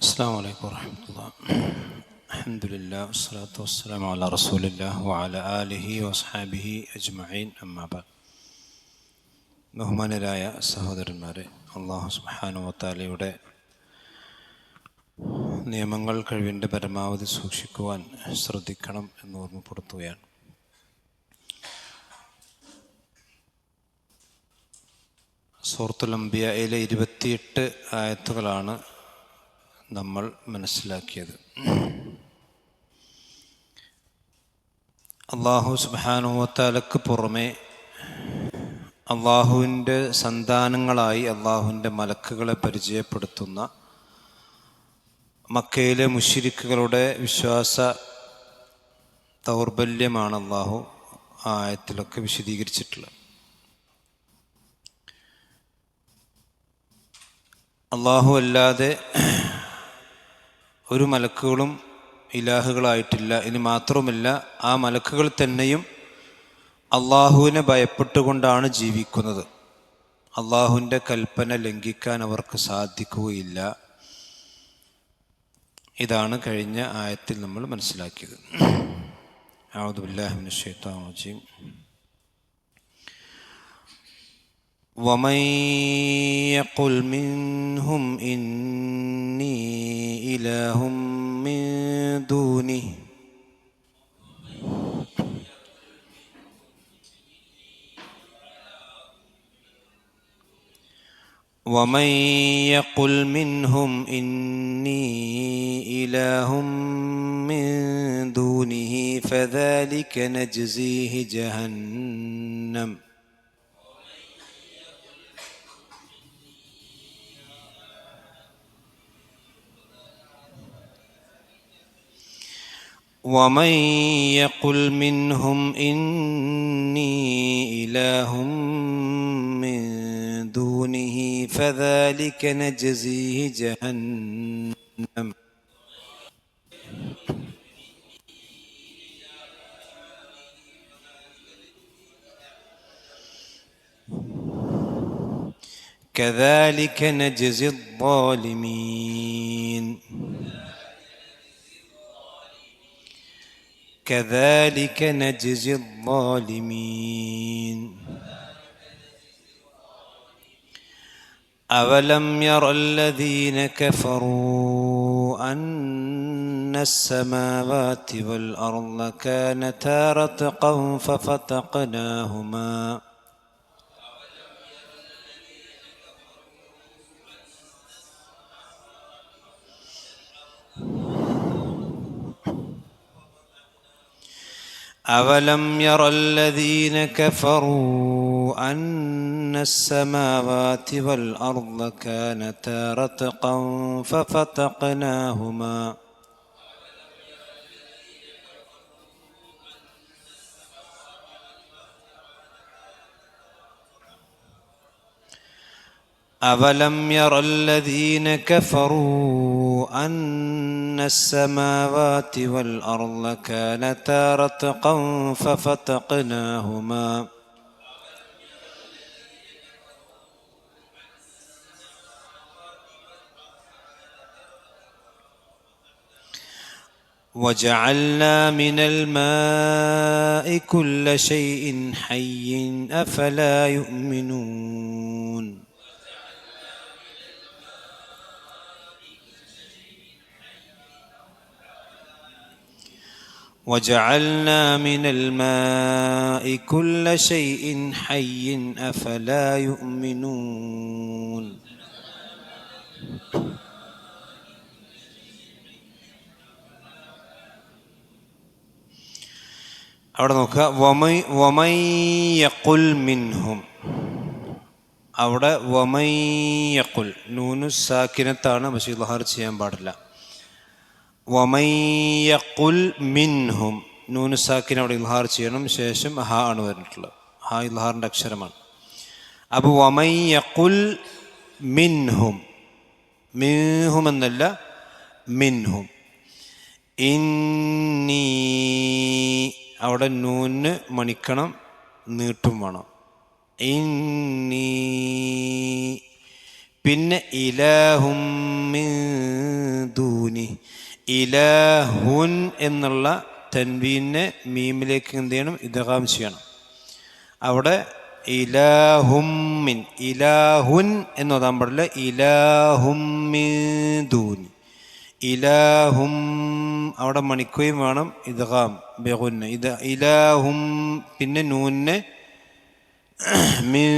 അസ്സലാമു അലൈക്കും വറഹ്മത്തുള്ളാഹി. അൽഹംദുലില്ലാഹി വസ്സലാത്തു വസ്സലാമു അലാ റസൂലില്ലാഹി വഅലാ ആലിഹി വസ്ഹബിഹി അജ്മഈൻ. അമ്മാ ബഅദ്. ബഹുമാനരായ സഹോദരന്മാരെ, അല്ലാഹു സുബ്ഹാനഹു വ തആലയുടെ നിയമങ്ങൾ കഴിവിൻ്റെ പരമാവധി സൂക്ഷിക്കുവാൻ ശ്രദ്ധിക്കണം എന്ന് ഓർമ്മപ്പെടുത്തുകയാണ്. സൂറത്തുൽ അംബിയായിലെ 28 ആയത്തുകളാണ് നമ്മൾ മനസ്സിലാക്കിയത്. അല്ലാഹു സുബ്ഹാനഹു വ തആലക്ക് പുറമെ അള്ളാഹുവിൻ്റെ സന്താനങ്ങളായി അള്ളാഹുവിൻ്റെ മലക്കുകളെ പരിചയപ്പെടുത്തുന്ന മക്കയിലെ മുശ്രിക്കുകളുടെ വിശ്വാസ ദൗർബല്യമാണ് അള്ളാഹു ആ ആയത്തിലൊക്കെ വിശദീകരിച്ചിട്ടുള്ളത്. അള്ളാഹു അല്ലാതെ ഒരു മലക്കുകളും ഇലാഹുകളായിട്ടില്ല. ഇനി മാത്രവുമല്ല, ആ മലക്കുകൾ തന്നെയും അള്ളാഹുവിനെ ഭയപ്പെട്ടുകൊണ്ടാണ് ജീവിക്കുന്നത്. അള്ളാഹുവിൻ്റെ കൽപ്പന ലംഘിക്കാൻ അവർക്ക് സാധിക്കുകയില്ല. ഇതാണ് കഴിഞ്ഞ ആയത്തിൽ നമ്മൾ മനസ്സിലാക്കിയത്. അഊദു ബില്ലാഹി മിനശ് ശൈത്വാനിർ റജീം. ومن يقل منهم إني إله من دونه ومن يقل منهم إني إله من دونه فذلك نجزيه جهنم ومن يقل منهم إني إله من دونه فذلك نجزيه جهنم كذلك نجزي الظالمين كذلك نجزي الظالمين أولم ير الذين كفروا أن السماوات والأرض كانتا رتقا ففتقناهما أولم ير الذين كفروا أن السماوات والأرض كانتا رتقا ففتقناهما أولم ير الذين كفروا أن السماوات والأرض كانتا رتقا ففتقناهما وجعلنا من الماء كل شيء حي أفلا يؤمنون وجعلنا من الماء كل شيء حي أفلا يؤمنون അവിടെ നോക്കുക, വമൻ യഖുൽ മിൻഹും. അവിടെ വമൻ യഖുൽ നൂനു സാക്കിനത്താണ്, പക്ഷേ ഇദ്ഹാർ ചെയ്യാൻ പാടില്ല. വമൻ യഖുൽ മിൻഹും നൂനു സാക്കിൻ അവിടെ ഇദ്ഹാർ ചെയ്യണം. ശേഷം ഹ ആണ് പറഞ്ഞിട്ടുള്ളത്. ഹ ഇദ്ഹാറിൻ്റെ അക്ഷരമാണ്. അപ്പോൾ വമൻ യഖുൽ മിൻഹും, മിൻഹും എന്നല്ല, മിൻഹും. ഇന്നി അവിടെ നൂന് മണിക്കണം, നീട്ടും വേണം. ഇന്നി പിന്നെ ഇലാഹും മിൻ ദൂനി. ഇലാഹുൻ എന്നുള്ള തൻവീനെ മീമിലേക്ക് എന്ത് ചെയ്യണം? ഇദ്ഗാം ചെയ്യണം. അവിടെ ഇലാഹുമ്മിൻ, ഇലാഹുൻ എന്ന് ഓതാൻ പാടില്ല. ഇലാഹുമ്മിൻ ദൂനി, ഇലാഹും അവിടെ മണിക്കുകയും വേണം. ഇദ്ഗാം ബിഗുന്ന. ഇത് ഇലാഹും, പിന്നെ നൂനെ മിൻ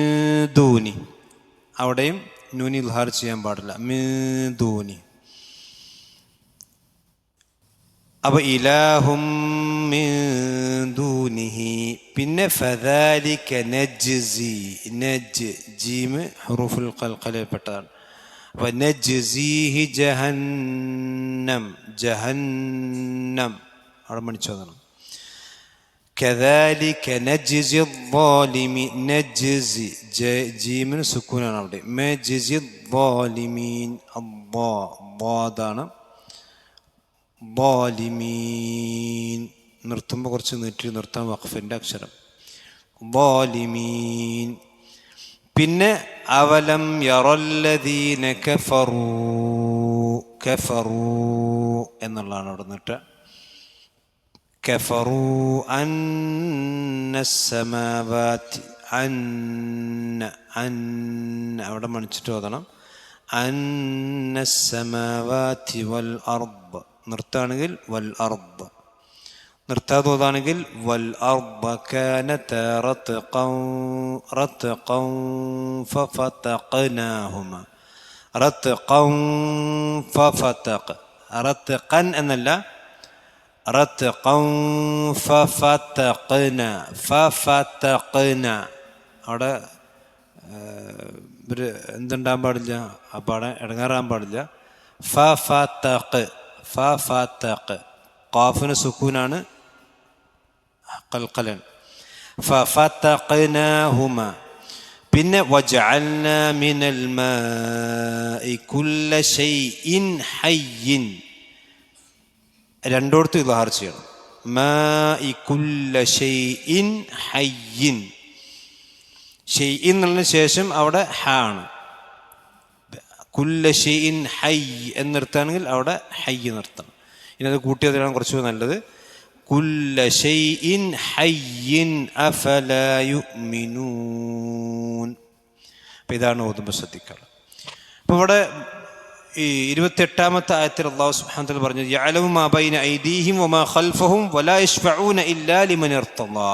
ദൂനി, അവിടെയും നൂനി ഇൽഹാർ ചെയ്യാൻ പാടില്ല. മിൻ ദൂനി. അപ്പൊ ഇലാഹും മിൻ ദൂനിഹി. പിന്നെ ഫദാലിക നജ്സി, നജ് ജീം ഹുറൂഫുൽ ഖൽഖലയിൽപ്പെട്ടതാണ്. അപ്പൊ നജ്സിഹി ജഹന്നം, ജഹന്നം അവിടെ മണിച്ചോദനം. കദാലിക നജ്സി الظالمين, നജ്സി ജീമിന് സുക്കൂനാണ് അവിടെ. നജ്സി الظالمين, അല്ലാഹ് ളാലിമീൻ നിർത്തുമ്പോൾ കുറച്ച് നീട്ടി നിർത്താൻ വഖഫിൻ്റെ അക്ഷരം. ളാലിമീൻ. പിന്നെ അവലം യറല്ലദീന കഫറൂ, കഫറൂ എന്നുള്ളതാണ് അവിടെ നിന്നിട്ട്. കഫറൂ അന്നസ്സമാവാതി, അന്ന അന്ന അവിടെ മണിച്ചിട്ട് ഓതണം. അന്നസ്സമാവാതി വൽ അർദ്. നിർത്താണെങ്കിൽ വൽ അർദ്, നിർത്താതെ ഓതാണെങ്കിൽ വൽ അർദ കാനത റത്ഖൻ, റത്ഖൻ ഫഫതഖ്നാഹുമ, റത്ഖൻ ഫഫതഖ്, റത്ഖൻ എന്നല്ല, റത്ഖൻ ഫഫതഖ്ന, ഫഫതഖ്ന. അവിടെ ഒരു എന്തുണ്ടാകാൻ പാടില്ല, അപ്പാടെ ഇടങ്ങാറാൻ പാടില്ല. ഫഫതഖ്, ഫഫതഖ്. ഖാഫിന് സുക്കൂനാണ്, ഖൽഖലൻ. ഫഫതഖ്നാഹുമ. പിന്നെ വജഅൽനാ മിനൽ മാഇ കുല്ല ശൈഇൻ ഹയ്യിൻ, രണ്ടോടത്തും ഇദ്ഹാർ ചെയ്യണം. മാഇ കുല്ല ശൈഇൻ ഹയ്യിൻ. ഷൈഇൻ എന്നതിന് ശേഷം അവിടെ ഹ ആണ്. കുല്ല ഷൈഇൻ ഹയ്യ് എന്നിർത്താണെങ്കിൽ അവിടെ ഹയ്യ് നിർത്തണം. ഇനി അത് കൂട്ടിയതിലാണ് കുറച്ചുകൂടി നല്ലത്. കുല്ല ഷൈഇൻ ഹയ്യിൻ അഫലാ യുഅ്മിനൂൻ. അപ്പം ഇതാണ് ഓതുമ്പോൾ ശ്രദ്ധിക്കാറ്. അപ്പോൾ ഇവിടെ ഈ 28-ാമത്തെ ആയത്തിൽ അല്ലാഹു സുബ്ഹാനഹു വ തആല പറഞ്ഞു, യഅലമു മാ ബൈന ഐദീഹിം വമാ ഖൽഫഹും വലാ യശ്ഫഊന ഇല്ലാ ലിമൻ ഇർത്തദാ.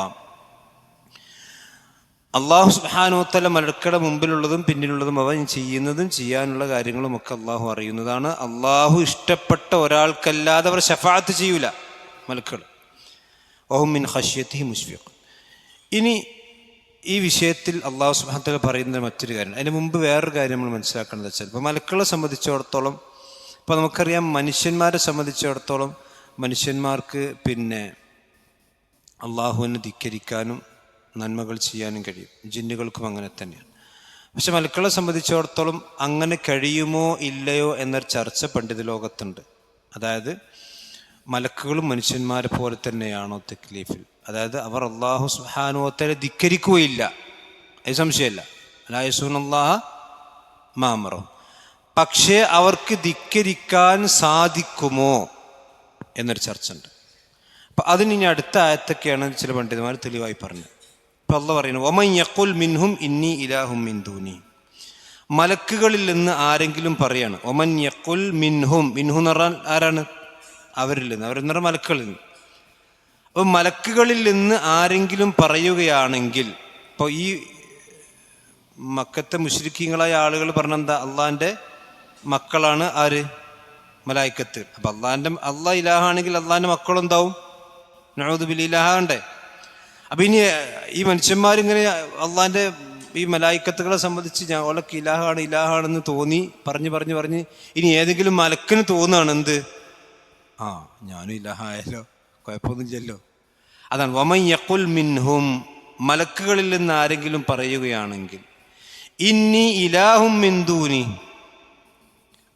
അള്ളാഹു സുബ്ഹാനഹു വ തആല മലക്കുകളുടെ മുമ്പിലുള്ളതും പിന്നിലുള്ളതും അവൻ ചെയ്യുന്നതും ചെയ്യാനുള്ള കാര്യങ്ങളും ഒക്കെ അള്ളാഹു അറിയുന്നതാണ്. അള്ളാഹു ഇഷ്ടപ്പെട്ട ഒരാൾക്കല്ലാതെ അവർ ശഫാഅത്ത് ചെയ്യൂല മലക്കുകൾ. വഹും മിൻ ഖശ്യതിഹി മുശ്ഫിഖൂൻ. ഇനി ഈ വിഷയത്തിൽ അള്ളാഹു സുബ്ഹാനഹു വ തആല പറയുന്ന മറ്റൊരു കാര്യം, അതിന് മുമ്പ് വേറൊരു കാര്യം നമ്മൾ മനസ്സിലാക്കേണ്ടത് വെച്ചാൽ, ഇപ്പോൾ മലക്കുകളെ സംബന്ധിച്ചിടത്തോളം, ഇപ്പോൾ നമുക്കറിയാം മനുഷ്യന്മാരെ സംബന്ധിച്ചിടത്തോളം മനുഷ്യന്മാർക്ക് പിന്നെ അള്ളാഹുവിനെ ധിക്കരിക്കാനും നന്മകൾ ചെയ്യാനും കഴിയും. ജിന്നുകൾക്കും അങ്ങനെ തന്നെയാണ്. പക്ഷെ മലക്കുകളെ സംബന്ധിച്ചിടത്തോളം അങ്ങനെ കഴിയുമോ ഇല്ലയോ എന്നൊരു ചർച്ച പണ്ഡിത ലോകത്തുണ്ട്. അതായത് മലക്കുകളും മനുഷ്യന്മാരെ പോലെ തന്നെയാണോ തക്ലീഫിൽ? അതായത് അവർ അള്ളാഹു സുബ്ഹാനഹു വ തആല ധിക്കരിക്കുകയില്ല, അത് സംശയമല്ല. ലാ യസൂനല്ലാഹ മാ അമറഹു. പക്ഷേ അവർക്ക് ധിക്കരിക്കാൻ സാധിക്കുമോ എന്നൊരു ചർച്ച ഉണ്ട്. അപ്പം അതിന് ഇനി അടുത്ത ആയത്തൊക്കെയാണ് ചില പണ്ഡിതന്മാർ തെളിവായി പറഞ്ഞത്. ഇപ്പം അല്ലാഹു പറയുന്നു, വമൻ യഖുൽ മിൻഹും ഇന്നി ഇലാഹും മിൻ ദൂനി. മലക്കുകളിൽ നിന്ന് ആരെങ്കിലും പറയാണ്, വമൻ യഖുൽ മിൻഹും, മിൻഹു എന്ന് പറഞ്ഞാൽ ആരാണ്? അവരിൽ നിന്ന്, അവരെന്ന് പറഞ്ഞാൽ മലക്കുകളിൽ നിന്ന്. അപ്പോൾ മലക്കുകളിൽ നിന്ന് ആരെങ്കിലും പറയുകയാണെങ്കിൽ, ഇപ്പോൾ ഈ മക്കത്തെ മുശ്രിക്കീങ്ങളായ ആളുകൾ പറഞ്ഞെന്താ, അള്ളാഹിൻ്റെ മക്കളാണ് ആര്? മലായിക്കത്ത്. അപ്പം അള്ളാഹ് ഇലാഹാണെങ്കിൽ അള്ളാഹിൻ്റെ മക്കളെന്താവും? നഊദു ബിൽ ഇലാഹാണ്ടേ. അപ്പം ഇനി ഈ മനുഷ്യന്മാരിങ്ങനെ അള്ളാഹിൻ്റെ ഈ മലായിക്കത്തുകളെ സംബന്ധിച്ച് ഞങ്ങളൊക്കെ ഇലാഹാണെന്ന് തോന്നി പറഞ്ഞ് ഇനി ഏതെങ്കിലും മലക്കിന് തോന്നുകയാണ് എന്ത്, ഞാനും ഇലാഹായാലോ, കുഴപ്പമൊന്നുമില്ലല്ലോ. അതാണ് വമൻ യഖുൽ മിൻഹും, മലക്കുകളിൽ നിന്ന് ആരെങ്കിലും പറയുകയാണെങ്കിൽ, ഇന്നി ഇലാഹും മിൻ ദൂനി,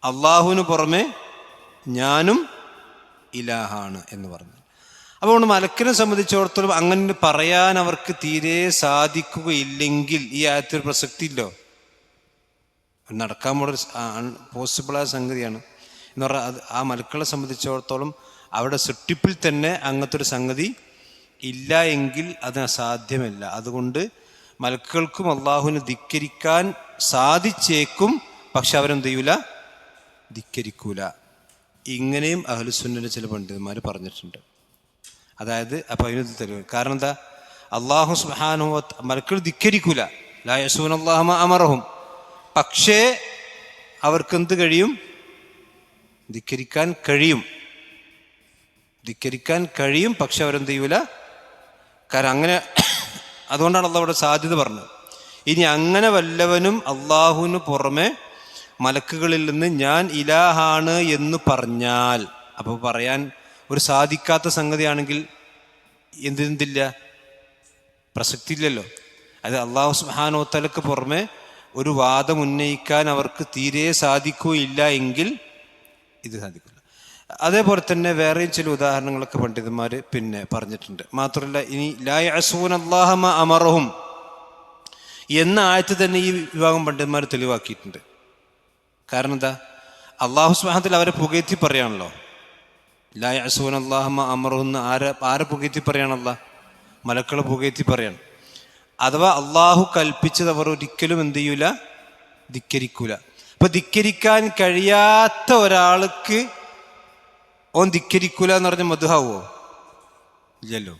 അള്ളാഹുവിന് പുറമെ ഞാനും ഇലാഹാണ് എന്ന് പറഞ്ഞു. അപ്പോൾ മലക്കിനെ സംബന്ധിച്ചിടത്തോളം അങ്ങനെ പറയാൻ അവർക്ക് തീരെ സാധിക്കുകയില്ലെങ്കിൽ ഈ ആയത്തൊരു പ്രസക്തി ഇല്ലോ. നടക്കാൻ പോസിബിളായ സംഗതിയാണ്. എന്ന് പറഞ്ഞാൽ അത് ആ മലക്കുകളെ സംബന്ധിച്ചിടത്തോളം അവിടെ സൃഷ്ടിപ്പിൽ തന്നെ അങ്ങനത്തെ ഒരു സംഗതി ഇല്ല എങ്കിൽ അത് അസാധ്യമല്ല. അതുകൊണ്ട് മലക്കുകൾക്കും അള്ളാഹുവിനെ ധിക്കരിക്കാൻ സാധിച്ചേക്കും, പക്ഷെ അവരെന്ത് ചെയ്യൂല, ധിക്കരിക്കൂല. ഇങ്ങനെയും അഹ്ലുസുന്നയുടെ ചില പണ്ഡിതന്മാർ പറഞ്ഞിട്ടുണ്ട്. അതായത് അപ്പം അതിന് തെളിവ്. കാരണം എന്താ, അള്ളാഹു സുബ്ഹാനഹു വ തആല മലക്കുകൾ ധിക്കരിക്കൂല, ലാ യഅ്സൂനല്ലാഹ മാ അമറഹും. പക്ഷേ അവർക്കെന്ത് കഴിയും, ധിക്കരിക്കാൻ കഴിയും. പക്ഷെ അവരെന്ത് ചെയ്യൂല. കാരണം അങ്ങനെ, അതുകൊണ്ടാണ് അള്ളാഹ് അവിടെ സാധ്യത പറഞ്ഞത്. ഇനി അങ്ങനെ വല്ലവനും അള്ളാഹുവിന് പുറമെ മലക്കുകളിൽ നിന്ന് ഞാൻ ഇലാഹാണ് എന്ന് പറഞ്ഞാൽ, അപ്പോൾ പറയാൻ ഒരു സാധിക്കാത്ത സംഗതിയാണെങ്കിൽ എന്തില്ല, പ്രസക്തി ഇല്ലല്ലോ. അത് അള്ളാഹു സുബ്ഹാനഹു വ തആലക്ക് പുറമെ ഒരു വാദം ഉന്നയിക്കാൻ അവർക്ക് തീരെ സാധിക്കുകയില്ല എങ്കിൽ ഇത് സാധിക്കില്ല. അതേപോലെ തന്നെ വേറെയും ചില ഉദാഹരണങ്ങളൊക്കെ പണ്ഡിതന്മാർ പിന്നെ പറഞ്ഞിട്ടുണ്ട്. മാത്രമല്ല, ഇനി ലാ യഅ്സൂനല്ലാഹ മാ അമറഹും എന്ന ആയത്ത് തന്നെ ഈ വിഭാഗം പണ്ഡിതന്മാർ തെളിവാക്കിയിട്ടുണ്ട്. കാരണം എന്താ, അള്ളാഹു സുബ്ഹാനഹു വ തആല അവരെ പുകഴ്ത്തി പറയാണല്ലോ. ലാ യഅ്സൂനല്ലാഹ മാ അമറഹും എന്ന് ആരെ പുകഴ്ത്തി പറയാണല്ല, മലക്കളെ പുകഴ്ത്തി പറയാണ്. അഥവാ അള്ളാഹു കൽപ്പിച്ചത് അവർ ഒരിക്കലും എന്ത് ചെയ്യൂല, ധിക്കരിക്കൂല. അപ്പൊ ധിക്കരിക്കാൻ കഴിയാത്ത ഒരാൾക്ക് ഓൻ ധിക്കരിക്കൂല എന്ന് പറഞ്ഞ മദ്ഹാവോ? ഇല്ലല്ലോ.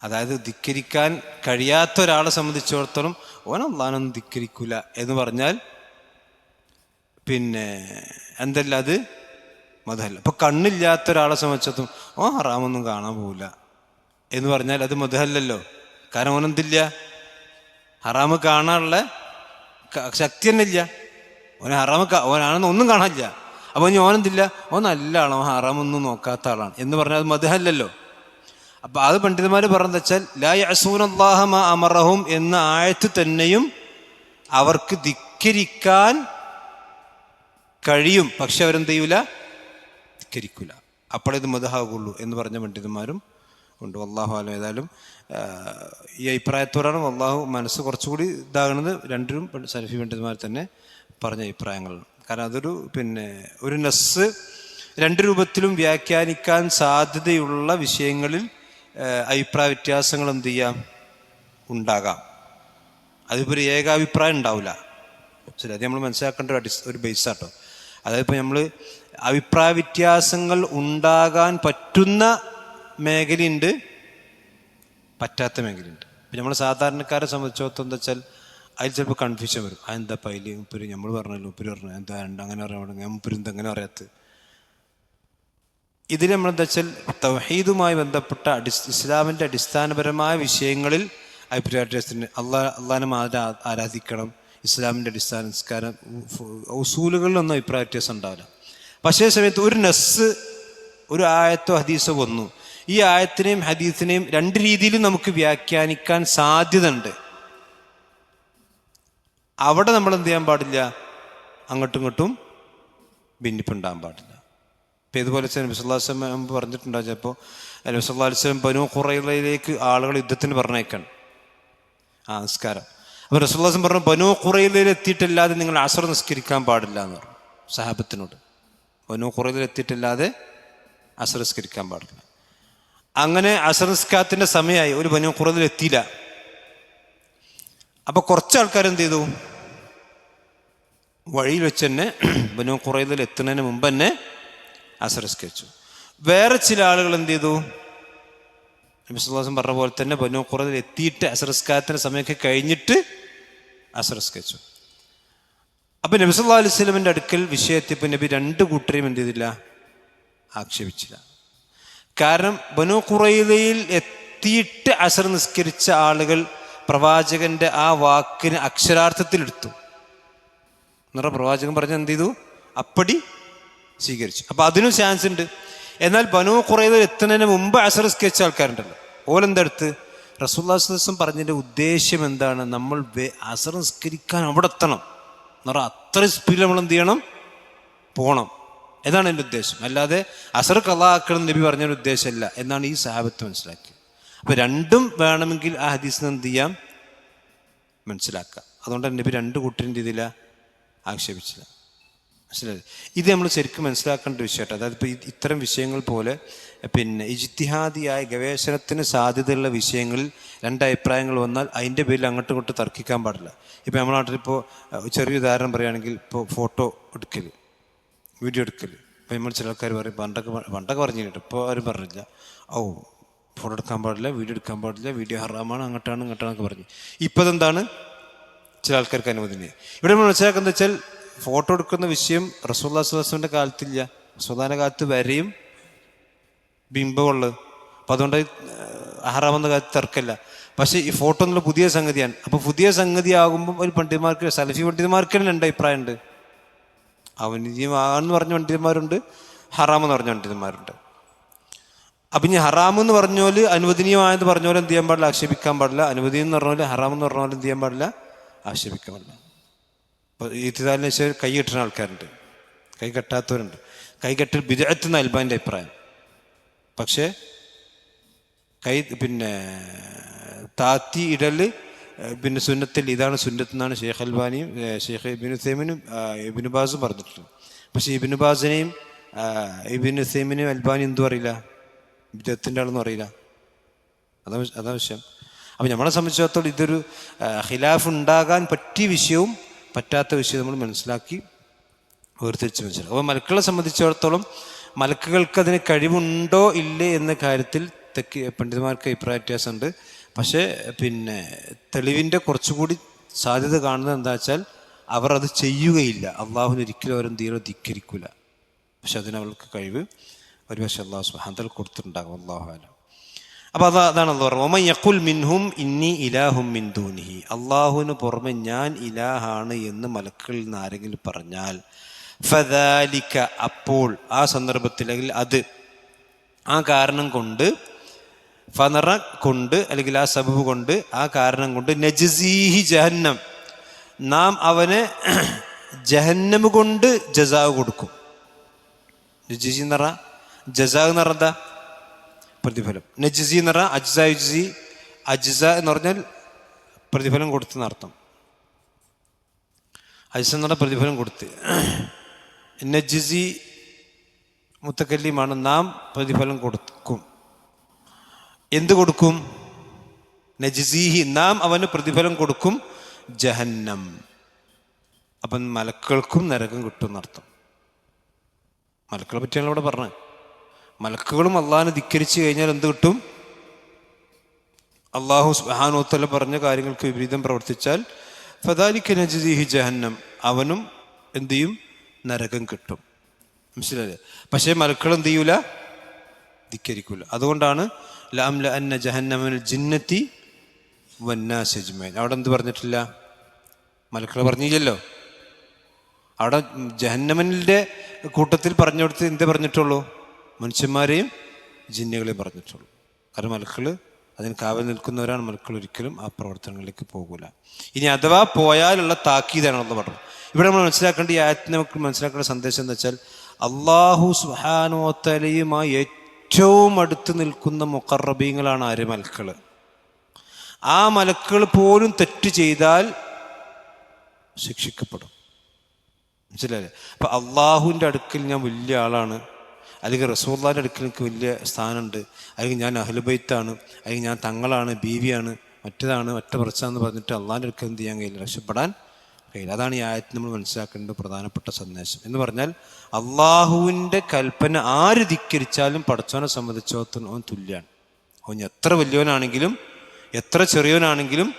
അതായത് ധിക്കരിക്കാൻ കഴിയാത്ത ഒരാളെ സംബന്ധിച്ചിടത്തോളം ഓൻ അള്ളാഹനൊന്നും ധിക്കരിക്കൂല എന്ന് പറഞ്ഞാൽ പിന്നെ എന്തല്ല, അത് മദ്ഹല്ല. അപ്പൊ കണ്ണില്ലാത്ത ഒരാളെ സംബന്ധിച്ചിടത്തോളം ഓൻ ഹറാമൊന്നും കാണാൻ പോവില്ല എന്ന് പറഞ്ഞാൽ അത് മദ്ഹല്ലല്ലോ. കാരണം ഓനെന്തില്ല, ഹറാമ് കാണാനുള്ള ശക്തി തന്നെ ഇല്ല. ഓനാണെന്ന് ഒന്നും കാണാനില്ല. അപ്പോൾ ഇനി ഓനെന്തില്ല, ഓൻ നല്ല ആളോ, ഹറാമൊന്നും നോക്കാത്ത ആളാണ് എന്ന് പറഞ്ഞാൽ അത് മദ്ഹല്ലല്ലോ. അപ്പം അത് പണ്ഡിതന്മാർ പറഞ്ഞെന്ന് വെച്ചാൽ ലാ യഅ്സൂനല്ലാഹ മാ അമറഹും എന്ന ആയത്ത് തന്നെയും അവർക്ക് ധിക്കരിക്കാൻ കഴിയും, പക്ഷെ അവരെന്ത് ചെയ്യൂല, ധിക്കരിക്കൂല. അപ്പോഴേ ഇത് മദ്ഹാവുള്ളൂ എന്ന് പറഞ്ഞ പണ്ഡിതന്മാരും ഉണ്ട്. വല്ലാഹു അലം. ഏതായാലും ഈ അഭിപ്രായത്തോടാണ് വല്ലാഹു മനസ്സ് കുറച്ചുകൂടി ഇതാകുന്നത്. രണ്ടിലും സലഫി പണ്ഡിതന്മാർ തന്നെ പറഞ്ഞ അഭിപ്രായങ്ങളാണ്. കാരണം അതൊരു പിന്നെ ഒരു നസ്സ് രണ്ട് രൂപത്തിലും വ്യാഖ്യാനിക്കാൻ സാധ്യതയുള്ള വിഷയങ്ങളിൽ അഭിപ്രായ വ്യത്യാസങ്ങൾ എന്ത് ചെയ്യാം, ഉണ്ടാകാം. അതിപ്പോൾ ഒരു ഏകാഭിപ്രായം ഉണ്ടാവില്ല. ശരി, അത് നമ്മൾ മനസ്സിലാക്കേണ്ട ഒരു ബേസാട്ടോ. അതായത് ഇപ്പോൾ നമ്മൾ അഭിപ്രായ വ്യത്യാസങ്ങൾ ഉണ്ടാകാൻ പറ്റുന്ന മേഖലയുണ്ട്, പറ്റാത്ത മേഖലയുണ്ട്. ഇപ്പം നമ്മൾ സാധാരണക്കാരെ സംബന്ധിച്ചിടത്തോളം എന്താ വെച്ചാൽ അതിൽ ചിലപ്പോൾ കൺഫ്യൂഷൻ വരും. അതെന്താ പൈല് മുപ്പര് നമ്മൾ പറഞ്ഞല്ലോ, മുപ്പര് പറഞ്ഞു എന്താ അങ്ങനെ പറയാൻ മുപ്പര് എന്തെങ്ങനെ അറിയാത്ത. ഇതിൽ നമ്മളെന്താ വെച്ചാൽ തൗഹീദുമായി ബന്ധപ്പെട്ട ഇസ്ലാമിൻ്റെ അടിസ്ഥാനപരമായ വിഷയങ്ങളിൽ അഭിപ്രായ വ്യത്യാസത്തിന് അള്ളാഹിനെ ആരാധിക്കണം, ഇസ്ലാമിൻ്റെ അടിസ്ഥാന നിസ്കാരം, ഉസൂലുകളിലൊന്നും അഭിപ്രായ വ്യത്യാസം ഉണ്ടാവില്ല. പക്ഷേ സമയത്ത് ഒരു നസ്സ്, ഒരു ആയത്തോ ഹദീസോ വന്നു, ഈ ആയത്തിനെയും ഹദീസിനെയും രണ്ട് രീതിയിലും നമുക്ക് വ്യാഖ്യാനിക്കാൻ സാധ്യത ഉണ്ട്. അവിടെ നമ്മൾ എന്ത് ചെയ്യാൻ പാടില്ല, അങ്ങോട്ടും ഇങ്ങോട്ടും ഭിന്നിപ്പുണ്ടാകാൻ പാടില്ല. ഇപ്പം ഇതുപോലെ നബി സല്ലല്ലാഹു അലൈഹി വസല്ലം പറഞ്ഞിട്ടുണ്ടാകും. ചിലപ്പോൾ നബി സല്ലല്ലാഹു അലൈഹി വസല്ലം ബനൂ ഖുറൈളയിലേക്ക് ആളുകൾ യുദ്ധത്തിന് പറഞ്ഞേക്കാണ്, നിസ്കാരം. അപ്പോൾ റസൂലുള്ളാഹി സ്വല്ലല്ലാഹു അലൈഹി വസല്ലം പറഞ്ഞു, ബനൂ ഖുറൈളയിൽ എത്തിയിട്ടല്ലാതെ നിങ്ങൾ അസ്ർ നിസ്കരിക്കാൻ പാടില്ല എന്ന് പറഞ്ഞു സഹാബത്തിനോട്. ബനൂ ഖുറൈളയിൽ എത്തിയിട്ടല്ലാതെ അസ്ർ നിസ്കരിക്കാൻ പാടില്ല. അങ്ങനെ അസ്ർ നിസ്കാരത്തിൻ്റെ സമയമായി, ഒരു ബനൂ ഖുറൈളയിൽ എത്തിയില്ല. അപ്പോൾ കുറച്ച് ആൾക്കാർ എന്ത് ചെയ്തു, വഴിയിൽ വെച്ച് തന്നെ ബനൂ ഖുറൈളയിൽ എത്തുന്നതിന് മുമ്പ് തന്നെ അസ്ർ നിസ്കരിച്ചു. വേറെ ചില ആളുകൾ എന്ത് ചെയ്തു, നബി സല്ലല്ലാഹു അലൈഹി വസല്ലം പറഞ്ഞ പോലെ തന്നെ ബനൂ ഖുറൈളയിൽ എത്തിയിട്ട് അസ്ർ നിസ്കാരത്തിൻ്റെ സമയമൊക്കെ കഴിഞ്ഞിട്ട് അസ്ർ നിസ്കരിച്ചു. അപ്പം നബി സല്ലല്ലാഹു അലൈഹി വസല്ലമിൻ്റെ അടുക്കൽ വിഷയത്തിപ്പോൾ നബി രണ്ട് കൂട്ടരെയും എന്ത് ചെയ്തില്ല, ആക്ഷേപിച്ചില്ല. കാരണം ബനൂ ഖുറൈളയിൽ എത്തിയിട്ട് അസ്ർ നിസ്കരിച്ച ആളുകൾ പ്രവാചകന്റെ ആ വാക്കിന് അക്ഷരാർത്ഥത്തിലെടുത്തു. എന്നറ പ്രവാചകൻ പറഞ്ഞ എന്ത് ചെയ്തു, അപ്പടി സ്വീകരിച്ചു. അപ്പം അതിനും ചാൻസ് ഉണ്ട്. എന്നാൽ ബനൂ ഖുറൈളയിൽ എത്തുന്നതിന് മുമ്പ് അസ്ർ നിസ്കരിച്ച ആൾക്കാരുണ്ടല്ലോ, ഓലെന്തെടുത്ത് റസൂലുള്ളാഹി സ്വല്ലല്ലാഹു അലൈഹി വസല്ലം പറഞ്ഞതിൻ്റെ ഉദ്ദേശം എന്താണ്, നമ്മൾ അസ്ർ നിസ്കരിക്കാൻ അവിടെ എത്തണം എന്ന് പറഞ്ഞാൽ അത്ര സ്പീഡിൽ നമ്മൾ എന്ത് ചെയ്യണം, പോകണം. എന്നാണ് എൻ്റെ ഉദ്ദേശം. അല്ലാതെ അസ്ർ ഖളാ ആക്കണം നബി പറഞ്ഞൊരു ഉദ്ദേശമല്ല എന്നാണ് ഈ സഹാബത്ത് മനസ്സിലാക്കിയത്. അപ്പം രണ്ടും വേണമെങ്കിൽ ആ ഹദീസിന് എന്ത് ചെയ്യാം, മനസ്സിലാക്കാം. അതുകൊണ്ട് നബി രണ്ട് കൂട്ടരും രീതിയില ആക്ഷേപിച്ചില്ല. മനസ്സിലായി? ഇത് നമ്മൾ ശരിക്കും മനസ്സിലാക്കേണ്ട വിഷയമായിട്ട്. അതായത് ഇപ്പോൾ ഇത്തരം വിഷയങ്ങൾ പോലെ പിന്നെ ഇജ്തിഹാദിയായ ഗവേഷണത്തിന് സാധ്യതയുള്ള വിഷയങ്ങളിൽ രണ്ടഭിപ്രായങ്ങൾ വന്നാൽ അതിൻ്റെ പേരിൽ അങ്ങോട്ടും ഇങ്ങോട്ടും തർക്കിക്കാൻ പാടില്ല. ഇപ്പോൾ നമ്മുടെ നാട്ടിലിപ്പോൾ ചെറിയ ഉദാഹരണം പറയുകയാണെങ്കിൽ, ഇപ്പോൾ ഫോട്ടോ എടുക്കൽ, വീഡിയോ എടുക്കൽ. ഇപ്പോൾ നമ്മൾ ചില ആൾക്കാർ പറയും, പണ്ടൊക്കെ പറഞ്ഞിട്ട് ഇപ്പോൾ ആരും പറഞ്ഞില്ല, ഫോട്ടോ എടുക്കാൻ പാടില്ല, വീഡിയോ എടുക്കാൻ പാടില്ല, വീഡിയോ ഹറാമാണ്, അങ്ങോട്ടാണെന്നൊക്കെ പറഞ്ഞു. ഇപ്പോൾ അതെന്താണ് ചില ആൾക്കാർക്ക് അനുവദനീയ. ഇവിടെ നമ്മൾ മനസ്സിലാക്കുന്നത് വെച്ചാൽ, ഫോട്ടോ എടുക്കുന്ന വിഷയം റസൂലുള്ളാഹി സ്വല്ലല്ലാഹു അലൈഹി വസല്ലമയുടെ കാലത്തില്ല, റസൂലുള്ളാഹിന്റെ കാലത്ത് വരെയും ബിംബമുള്ളത്. അപ്പം അതുകൊണ്ട് ഹറാമെന്ന കാര്യത്തിൽ തർക്കമില്ല. പക്ഷേ ഈ ഫോട്ടോ എന്നുള്ള പുതിയ സംഗതിയാണ്. അപ്പോൾ പുതിയ സംഗതി ആകുമ്പോൾ ഒരു പണ്ഡിതന്മാർക്ക്, സലഫി പണ്ഡിതന്മാർക്ക് തന്നെ രണ്ട് അഭിപ്രായമുണ്ട്. അവനിജീമാന്ന് പറഞ്ഞ പണ്ഡിതന്മാരുണ്ട്, ഹറാമെന്ന് പറഞ്ഞ പണ്ഡിതന്മാരുണ്ട്. അപ്പം ഇനി ഹറാമെന്ന് പറഞ്ഞോല് അനുവദനീയമായെന്ന് പറഞ്ഞോലെ എന്ത് ചെയ്യാൻ പാടില്ല, ആക്ഷേപിക്കാൻ പാടില്ല. അനുവദനീയം എന്ന് പറഞ്ഞ പോലെ ഹറാമെന്ന് പറഞ്ഞ പോലെ എന്ത് ചെയ്യാൻ പാടില്ല, ആക്ഷേപിക്കാൻ പാടില്ല. ഇപ്പോൾ ഈത്തിദാലിന് ശേഷം കൈ കെട്ടുന്ന ആൾക്കാരുണ്ട്, കൈ കെട്ടാത്തവരുണ്ട്. കൈ കെട്ടൽ ബിദ്അത്ത് എന്ന അൽബാനിൻ്റെ അഭിപ്രായം. പക്ഷേ പിന്നെ താത്തി ഇടൽ പിന്നെ സുന്നത്തിൽ ഇതാണ് സുന്നത്ത് എന്നാണ് ഷെയ്ഖ് അൽബാനിയും ഷെയ്ഖ് ഇബ്നു ഉസൈമിനും ഇബ്നു ബാസും പറഞ്ഞിട്ടുള്ളത്. പക്ഷേ ഇബ്നു ബാസിനെയും ഇബ്നു ഉസൈമിനെയും അൽബാനി എന്തും അറിയില്ല, ബിദ്അത്തിൻ്റെ ആളൊന്നും അറിയില്ല. അതാ വിഷയം. അപ്പം നമ്മളെ സംബന്ധിച്ചിടത്തോളം ഇതൊരു ഖിലാഫ് ഉണ്ടാകാൻ പറ്റിയ വിഷയവും പറ്റാത്ത വിഷയം നമ്മൾ മനസ്സിലാക്കി വേർതിരിച്ച് മനസ്സിലാക്കും. അപ്പോൾ മലക്കുകളെ സംബന്ധിച്ചിടത്തോളം മലക്കുകൾക്ക് അതിന് കഴിവുണ്ടോ ഇല്ലേ എന്ന കാര്യത്തിൽ പണ്ഡിതന്മാർക്ക് അഭിപ്രായ വ്യത്യാസമുണ്ട്. പക്ഷേ പിന്നെ തെളിവിൻ്റെ കുറച്ചുകൂടി സാധ്യത കാണുന്നത് എന്താ വെച്ചാൽ, അവർ അത് ചെയ്യുകയില്ല. അള്ളാഹുവിന് ഒരിക്കലും അവരും തീരെ ധിക്കരിക്കില്ല. പക്ഷെ അതിനവർക്ക് കഴിവ് ഒരുപക്ഷെ അള്ളാഹു സുബ്ഹാനഹു വ തആല കൊടുത്തിട്ടുണ്ടാകും. അല്ലാഹു അഅലം. അപ്പോൾ അതാണ് അള്ളാഹു പറഞ്ഞത്, വമൻ യഖുൽ മിൻഹും ഇന്നി ഇലാഹും മിൻ ദൂനിഹി, അള്ളാഹുവിന് പുറമെ ഞാൻ ഇലാഹാണ് എന്ന് മലക്കുകളിൽ നിന്ന് ആരെങ്കിലും പറഞ്ഞാൽ, ഫദാലിക, അപ്പോൾ ആ സന്ദർഭത്തിൽ അല്ലെങ്കിൽ അത് ആ കാരണം കൊണ്ട്, ഫനറ കൊണ്ട് അല്ലെങ്കിൽ ആ സബബ് കൊണ്ട്, ആ കാരണം കൊണ്ട്, നജ്സീഹി ജഹന്നം, നാം അവന് ജഹന്നമ് കൊണ്ട് ജസാവ് കൊടുക്കും. നജ്സീഹി എന്ന് പറഞ്ഞാൽ, ജസാവ് എന്ന് പറഞ്ഞാൽ എന്താ, പ്രതിഫലം. നജ്സി എന്ന് പറഞ്ഞാൽ അജ്സ യുജ്സി, അജ്സ എന്ന് പറഞ്ഞാൽ പ്രതിഫലം കൊടുത്തെന്ന് അർത്ഥം. അജ്സ എന്ന് പറഞ്ഞാൽ പ്രതിഫലം കൊടുത്ത്. നജ്സി മുത്തക്കല്ലിമാണ്, നാം പ്രതിഫലം കൊടുക്കും. എന്ത് കൊടുക്കും? നജ്സീഹി, നാം അവന് പ്രതിഫലം കൊടുക്കും, ജഹന്നം. അപ്പം മലക്കുകൾക്കും നരകം കിട്ടും എന്നർത്ഥം. മലക്കുകളെ പറ്റിയാണ് ഇവിടെ പറഞ്ഞത്. മലക്കുകളും അള്ളാഹിനെ ധിക്കരിച്ചു കഴിഞ്ഞാൽ എന്ത് കിട്ടും? അള്ളാഹു സുബ്ഹാനഹു വ തആല പറഞ്ഞ കാര്യങ്ങൾക്ക് വിപരീതം പ്രവർത്തിച്ചാൽ ഫദാലിക നജ്സീഹി ജഹന്നം, അവനും എന്ത് ചെയ്യും? നരകം കിട്ടും. മനസ്സിലായില്ലേ? പക്ഷേ മലക്കുകൾ എന്ത് ചെയ്യൂല? ധിക്കരിക്കൂല. അതുകൊണ്ടാണ് ലഅംല അന്ന ജഹന്നമ മിനൽ ജിന്നതി വന്നാസി അജ്മഈൻ. അവിടെ എന്ത് പറഞ്ഞിട്ടില്ല? മലക്കുകൾ പറഞ്ഞില്ലല്ലോ. അവിടെ ജഹന്നമിൻ്റെ കൂട്ടത്തിൽ പറഞ്ഞു കൊടുത്ത് എന്തേ പറഞ്ഞിട്ടുള്ളൂ? മനുഷ്യന്മാരെയും ജിന്നുകളെയും പറഞ്ഞിട്ടുള്ളൂ. കാരണം മലക്കുകൾ അതിന് കാവൽ നിൽക്കുന്നവരാണ്. മലക്കുകൾ ഒരിക്കലും ആ പ്രവർത്തനങ്ങളിലേക്ക് പോകൂല. ഇനി അഥവാ പോയാലുള്ള താക്കീതാണെന്ന് പറഞ്ഞു. ഇവിടെ നമ്മൾ മനസ്സിലാക്കേണ്ട, ഈ ആയത്തിന് നമുക്ക് മനസ്സിലാക്കേണ്ട സന്ദേശം എന്താ വെച്ചാൽ, അള്ളാഹു സുബ്ഹാനഹു വ തആലയുമായി ഏറ്റവും അടുത്ത് നിൽക്കുന്ന മുഖറബീങ്ങളാണ് ആര്? മലക്കുകൾ. ആ മലക്കുകൾ പോലും തെറ്റ് ചെയ്താൽ ശിക്ഷിക്കപ്പെടും. മനസ്സിലായില്ലേ? അപ്പം അള്ളാഹുവിൻ്റെ അടുക്കൽ ഞാൻ വലിയ ആളാണ്, അല്ലെങ്കിൽ റസൂലുള്ളാഹിൻ്റെ അടുക്കൽ എനിക്ക് വലിയ സ്ഥാനമുണ്ട്, അല്ലെങ്കിൽ ഞാൻ അഹ്ലുബൈത്താണ്, അല്ലെങ്കിൽ ഞാൻ തങ്ങളാണ്, ബീവിയാണ്, മറ്റേതാണ്, മറ്റേ പ്രശ്നമെന്ന് പറഞ്ഞിട്ട് അള്ളാഹിൻ്റെ അടുക്കൽ എന്ത് ചെയ്യാൻ കഴിയില്ല, രക്ഷപ്പെടാൻ കഴിയില്ല. അതാണ് ഈ ആയത്തിൽ നമ്മൾ മനസ്സിലാക്കേണ്ട പ്രധാനപ്പെട്ട സന്ദേശം. എന്ന് പറഞ്ഞാൽ അള്ളാഹുവിൻ്റെ കൽപ്പന ആര് ധിക്കരിച്ചാലും പടച്ചവനെ സംബന്ധിച്ചിടത്തോളം അവൻ തുല്യമാണ്. അവൻ എത്ര വലിയവനാണെങ്കിലും എത്ര ചെറിയവനാണെങ്കിലും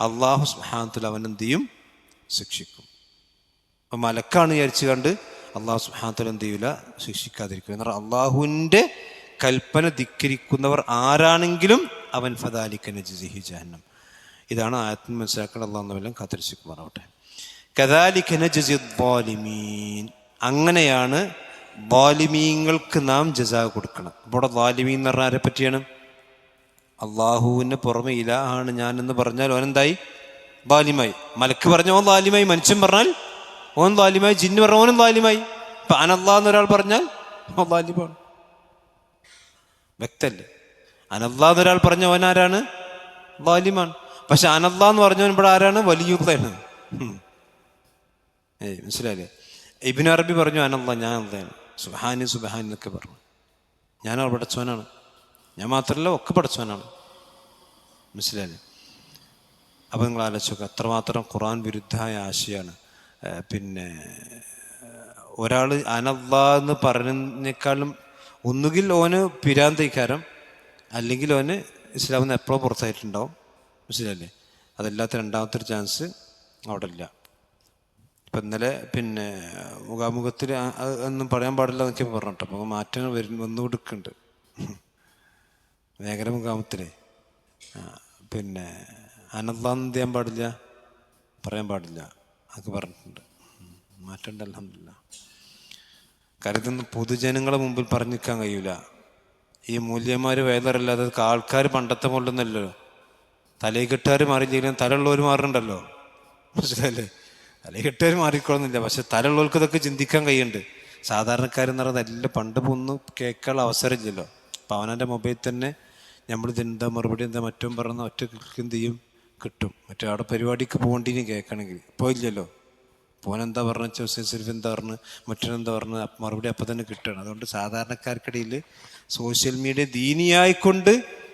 അള്ളാഹു സുബ്ഹാനഹു വ തആല അവൻ എന്ത് ചെയ്യും? ശിക്ഷിക്കും. അപ്പം മലക്കാണ് വിചാരിച്ചു കണ്ട് അള്ളാഹു സുബ്ഹാനഹു വ തആല എന്ത് ചെയ്യില്ല? ശിക്ഷിക്കാതിരിക്കും. എന്ന് പറഞ്ഞാൽ അള്ളാഹുവിൻ്റെ കൽപ്പന ധിക്കരിക്കുന്നവർ ആരാണെങ്കിലും അവൻ ഫദാലിക നജ്സിഹി ജഹന്നം. ഇതാണ് ആയത്തിന് മനസ്സിലാക്കേണ്ടത്. അള്ളാഹു നമ്മെല്ലാം കാത്തിരക്ഷിക്കുമാറാവട്ടെ. കദാലിക നജ്സി ദ്വാലിമീൻ, അങ്ങനെയാണ് ദ്വാലിമീങ്ങൾക്ക് നാം ജസാ കൊടുക്കണം. ഇവിടെ ദ്വാലിമീൻ എന്ന് പറഞ്ഞാൽ ആരെ പറ്റിയാണ്? അള്ളാഹുവിന് പുറമെ ഇലാഹാണ് ഞാൻ എന്ന് പറഞ്ഞാൽ ഓനെന്തായി? ദ്വാലിമായി. മലക്ക് പറഞ്ഞ ഓൻ ദ്വാലിമായി, മനുഷ്യൻ പറഞ്ഞാൽ ഓൻ ദ്വാലിമായി, ജിന്ന് പറഞ്ഞ ഓനും ദ്വാലിമായി. ഇപ്പം അനല്ലാ എന്നൊരാൾ പറഞ്ഞാൽ ഓൻ ദ്വാലിമാണ്. വ്യക്തല്ലേ? അനല്ലാ എന്നൊരാൾ പറഞ്ഞ ഓൻ ആരാണ്? ദ്വാലിമാണ്. പക്ഷെ അനല്ലാ എന്ന് പറഞ്ഞവൻ ഇവിടെ ആരാണ്? വലിയുള്ളതാണ്. മനസ്സിലായില്ലേ? ഇബ്നു അറബി പറഞ്ഞു അനല്ലാഹ്, ഞാൻ അള്ളയാണ്, സുബ്ഹാനി സുബ്ഹാനി എന്നൊക്കെ പറഞ്ഞു. ഞാൻ പടച്ചവനാണ്, ഞാൻ മാത്രമല്ല ഒക്കെ പടച്ചവനാണ്. മനസ്സിലായില്ലേ? അപ്പം നിങ്ങൾ ആലോചിച്ചോക്കുക, അത്രമാത്രം ഖുർആൻ വിരുദ്ധമായ ആശയമാണ്. പിന്നെ ഒരാൾ അനല്ലാ എന്ന് പറയുന്നതിനേക്കാളും ഒന്നുകിൽ ഓന് പിരാന്തൈക്കാരം, അല്ലെങ്കിൽ ഓന് ഇസ്ലാമിൽ നിന്ന് എപ്പോഴും പുറത്തായിട്ടുണ്ടാവും. മനസ്സിലല്ലേ? അതല്ലാത്ത രണ്ടാമത്തെ ചാൻസ് അവിടെ ഇല്ല. ഇപ്പം ഇന്നലെ പിന്നെ മുഖാമുഖത്തിൽ ഒന്നും പറയാൻ പാടില്ല എന്നൊക്കെ പറഞ്ഞിട്ട് അപ്പോൾ മാറ്റങ്ങൾ വന്നുകൊടുക്കുന്നുണ്ട്. മേഖല മുഖാമുഖത്തിലെ പിന്നെ അനല്ലാന്ന് ചെയ്യാൻ പാടില്ല, പറയാൻ പാടില്ല അതൊക്കെ പറഞ്ഞിട്ടുണ്ട്. മാറ്റമുണ്ട് അൽഹംദുലില്ലാഹ്. കരുതുന്ന പൊതുജനങ്ങളെ മുമ്പിൽ പറഞ്ഞു നിൽക്കാൻ കഴിയൂല. ഈ മൂല്യന്മാർ വേദറില്ലാതെ ആൾക്കാർ പണ്ടത്തെ പോലൊന്നല്ലോ. തലയെക്കെട്ടുകാർ മാറിയില്ലെങ്കിലും തലയുള്ളവർ മാറുന്നുണ്ടല്ലോ. മനസ്സിലല്ലേ? തലയെക്കെട്ടുകാർ മാറിക്കൊള്ളുന്നില്ല, പക്ഷെ തലയുള്ളവർക്ക് ഇതൊക്കെ ചിന്തിക്കാൻ കഴിയുന്നുണ്ട്. സാധാരണക്കാരെന്ന് പറയുന്നത് എല്ലാം പണ്ട് ഒന്നും കേൾക്കാനുള്ള അവസരമില്ലല്ലോ. അപ്പം അവനവൻ്റെ മൊബൈൽ തന്നെ നമ്മളിതെന്താ മറുപടി എന്താ മറ്റും പറഞ്ഞ ഒറ്റ ക്ലിക്ക് എന്ത് ചെയ്യും, കിട്ടും. മറ്റേ അവിടെ പരിപാടിക്ക് പോകേണ്ടിന് കേൾക്കണമെങ്കിൽ ഇപ്പോൾ ഇല്ലല്ലോ. പോനെന്താ പറഞ്ഞ സെൽഫ് എന്താ പറഞ്ഞ് മറ്റൊരെന്താ പറഞ്ഞ് മറുപടി അപ്പം തന്നെ കിട്ടുകയാണ്. അതുകൊണ്ട് സാധാരണക്കാർക്കിടയിൽ സോഷ്യൽ മീഡിയ ദീനിയായിക്കൊണ്ട്